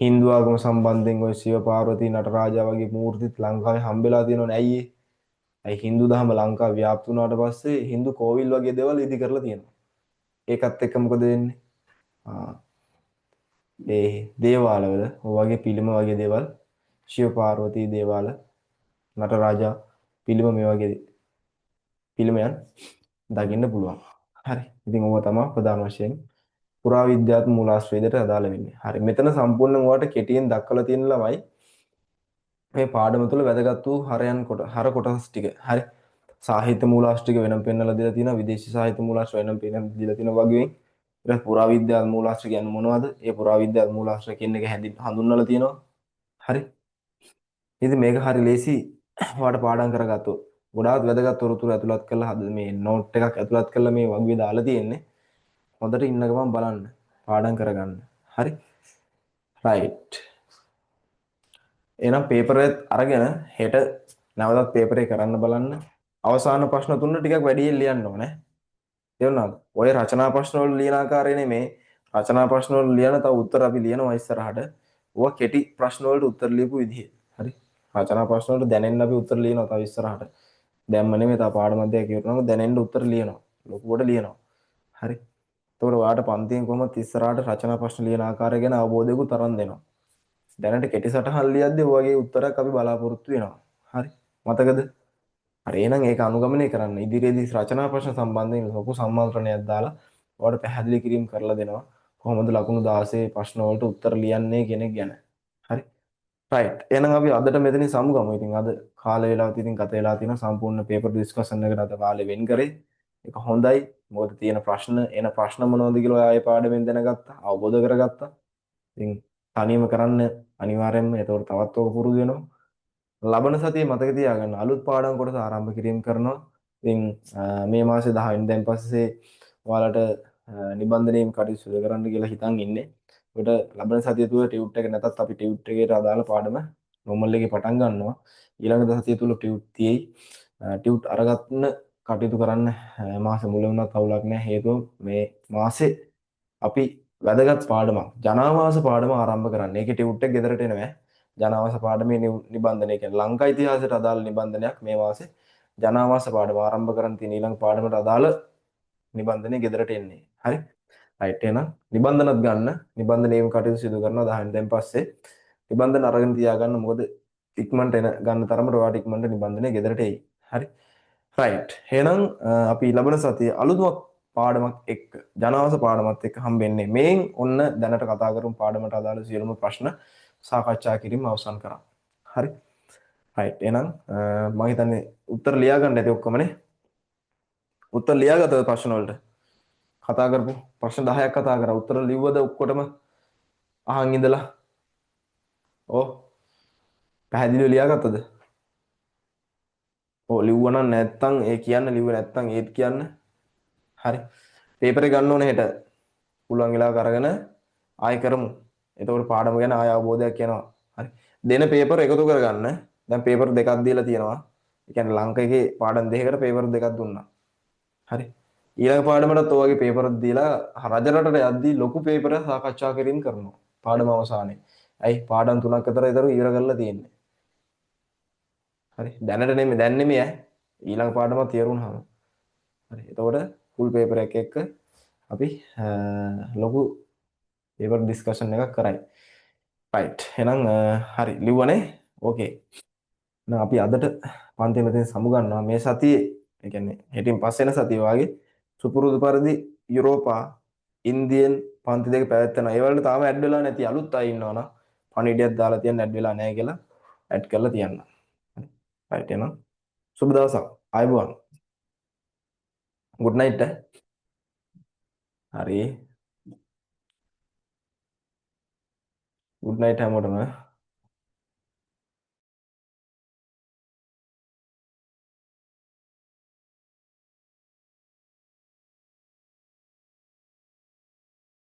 හින්දු ආගම සම්බන්ධයෙන් ඔය ශිව පාර්වතී නටරාජා වගේ මූර්තිත් ලංකාවේ හම්බෙලා තියෙනවනේ. ඇයි හින්දු දහම ලංකාව ව්‍යාප්ත වුණාට පස්සේ හින්දු කෝවිල් වගේ දේවල් ඉදි කරලා තියෙනවා. ඒකත් එක්ක මොකද වෙන්නේ? ඒ දේවාලවල ඔය වගේ පිළිම වගේ දේවල්, ශිව පාර්වතී දේවාල, නටරාජා පිළිම මේ වගේ පිළිමයන් දකින්න පුළුවන්. හරි. ඉතින් ඕවා තමයි ප්‍රධාන වශයෙන් පුරාවිද්‍යාත්මක මූලාශ්‍රයේට අදාළ වෙන්නේ. හරි. මෙතන සම්පූර්ණයෙන් ඔයාලට කෙටියෙන් දක්වලා තියෙන ළමයි මේ පාඩම තුළ වැදගත් වූ හර කොටස් ටික. හරි. සාහිත්‍ය මූලාශ්‍ර ටික වෙනම පෙන්වලා දීලා තියෙනවා. විදේශී සාහිත්‍ය මූලාශ්‍ර වෙනම පෙන්වලා දීලා තියෙනවා වගේ. ඊට පුරාවිද්‍යා මූලාශ්‍ර කියන්නේ මොනවද? ඒ පුරාවිද්‍යා මූලාශ්‍ර කියන එක හඳුන්වලා තියෙනවා. හරි. ඉතින් මේක හරි ලේසි ඔයාලට පාඩම් කරගත්තොත්. ගොඩාක් වැදගත් තොරතුරු ඇතුළත් කරලා මේ නෝට් එකක් ඇතුළත් කරලා මේ වගේ දාලා තියෙන්නේ. හොඳට ඉන්න ගමන් බලන්න. පාඩම් කරගන්න. හරි. රයිට්. එහෙනම් පේපර් එකත් අරගෙන හෙට නැවතත් පේපර් එක කරන්න බලන්න. අවසාන ප්‍රශ්න තුන ටිකක් වැඩියෙන් ලියන්න ඕනේ. තේරුණාද? ඔය රචනා ප්‍රශ්න වල ලියන ආකාරය නෙමේ. රචනා ප්‍රශ්න වල ලියන තව උත්තර අපි ලියනවා ඉස්සරහට. ඕවා කෙටි ප්‍රශ්න වලට උත්තර ලියපු විදිහ. හරි. රචනා ප්‍රශ්න වලට දැනෙන්න අපි උත්තර ලියනවා තව ඉස්සරහට. දැම්ම නෙමෙයි තා පාඩම අධ්‍යය කියනකොට දැනෙන්න උත්තර ලියනවා. ලොකුවට ලියනවා. හරි. එතකොට ඔයාලට පන්තියෙන් කොහොමද ඉස්සරහට රචනා ප්‍රශ්න ලියන ආකාරය ගැන අවබෝධයකුත් තරම් දෙනවා. දැනට කෙටි සටහන් ලියද්දී ඔයගේ උත්තරයක් අපි බලාපොරොත්තු වෙනවා. හරි. මතකද? හරි. එහෙනම් ඒක අනුගමනය කරන්න. ඉදිරියේදී රචනා ප්‍රශ්න සම්බන්ධයෙන් ලොකු සම්මාන්ත්‍රණයක් දාලා ඔයාලට පැහැදිලි කිරීම කරලා දෙනවා. කොහොමද ලකුණු 16 ප්‍රශ්න වලට උත්තර ලියන්නේ කියන එක ගැන. හරි. රයිට්. එහෙනම් අපි අදට මෙතනින් සමුගමු. ඉතින් අද කාල වේලාවත් ඉතින් ගත වෙලා තියෙනවා. සම්පූර්ණ පේපර් ඩිස්කෂන් එකට අද කාලේ වෙන් කරේ. ඒක හොඳයි. මොකද තියෙන ප්‍රශ්න මොනවද කියලා ඔයා ඒ පාඩමෙන් දැනගත්තා. අවබෝධ කරගත්තා. ඉතින් තනියම කරන්න අනිවාර්යෙන්ම ඒතකොට තවත් ඔක පුරුදු වෙනවා. ලබන සතියේ මතක තියාගන්න අලුත් පාඩම් කොටස ආරම්භ කිරීම කරනවා. ඉතින් මේ මාසේ 10 වෙනිදාන් පස්සේ ඔයාලට නිබන්ධනයෙන් කටයුතු සිදු කරන්න කියලා හිතන් ඉන්නේ. ඒකට ලබන සතිය තුල ටියුට් එක නැතත් අපි ටියුට් එකේට අදාළ පාඩම නොමල් එකේ පටන් ගන්නවා. ඊළඟ සතිය තුල ටියුට් තියෙයි. ටියුට් අරගන්න කටයුතු කරන්න මාස මුල වුණත් අවුලක් නැහැ. හේතුව මේ මාසේ අපි වැදගත් පාඩමක් ජනාවාස පාඩම ආරම්භ කරන්න. ඒකේ ටියුට් එක ගෙදරට එනවා. ජනාවාස පාඩමේ නිබන්ධනය කියන්නේ ලංකා ඉතිහාසයට අදාළ නිබන්ධනයක් මේ මාසේ ජනාවාස පාඩම ආරම්භ කරන්න තියෙන ඊළඟ පාඩමට අදාළ නිබන්ධනය ගෙදරට එන්නේ. හරි. රයිට් එහෙනම් නිබන්ධනත් ගන්න. නිබන්ධනයේම කටයුතු සිදු කරනවා 10 වෙනිදාන් පස්සේ. නිබන්ධන අරගෙන තියාගන්න. මොකද ඉක්මනට එන ගන්න තරමට ඔයාලට ඉක්මනට නිබන්ධනය ගෙදරට එයි. හරි. රයිට්. එහෙනම් අපි ලබන සතියේ අලුත්ම පාඩමක් එක්ක ජනවාස පාඩමත් එක්ක හම්බෙන්නේ. මේන් ඔන්න දැනට කතා කරමු පාඩමට අදාළ සියලුම ප්‍රශ්න සාකච්ඡා කිරීම අවසන් කරා. හරි. රයිට්. එහෙනම් මම හිතන්නේ උත්තර ලියා ගන්න ඇති ඔක්කොමනේ. උත්තර ලියාගත්තද ප්‍රශ්න වලට? කතා කරපු ප්‍රශ්න 10ක් කතා කරා. උත්තර ලිව්වද ඔක්කොටම? අහන් ඉඳලා. ඔව්. පැහැදිලිව ලියාගත්තද? ඔව් ලිව්වනම් නැත්තම් ඒ කියන්න ලිව්වේ නැත්තම් ඒත් කියන්න. හරි. පේපර් එක ගන්න ඕනේ හෙට. පුළුවන් වෙලාවක අරගෙන ආයෙ කරමු. එතකොට පාඩම ගැන ආය අවබෝධයක් එනවා. හරි. දෙන පේපර් එකතු කරගන්න. දැන් පේපර් දෙකක් දීලා තියෙනවා. ඒ කියන්නේ ලංක එකේ පාඩම් දෙකකට පේපර් දෙකක් දුන්නා. හරි. ඊළඟ පාඩමටත් ඔය වගේ පේපර් දීලා රජරටට යද්දී ලොකු පේපරයක් සාකච්ඡා කිරීම කරනවා. පාඩම අවසානයේ. ඇයි පාඩම් තුනක් අතර ඉතර ඉවර කරලා තියෙන්නේ. හරි. දැනට නෙමෙයි දැන් නෙමෙයි ඈ. ඊළඟ පාඩමත් ඉවරුනහම. හරි. එතකොට ෆුල් පේපර් එක එක්ක අපි ලොකු පේපර් ඩිස්කෂන් එකක් කරයි. රයිට්. එහෙනම් හරි ලිව්වනේ. ඕකේ. එහෙනම් අපි අදට පන්ති මෙතන සමුගන්නවා. මේ සතියේ ඒ කියන්නේ හෙටින් පස්සේ එන සතිය වාගේ සුපුරුදු පරිදි යුරෝපා ඉන්දියන් පන්ති දෙක පැවැත්වෙනවා. ඒ වලට තාම ඇඩ් වෙලා නැති අලුත් අය ඉන්නවනම් පණිවිඩයක් දාලා තියන්න ඇඩ් වෙලා නැහැ කියලා ඇඩ් කරලා තියන්න. හරි. රයිට් එහෙනම් සුබ දවසක්. ආයුබෝවන්. Good night. හරි. ගුඩ් නයිට් හැමෝටම.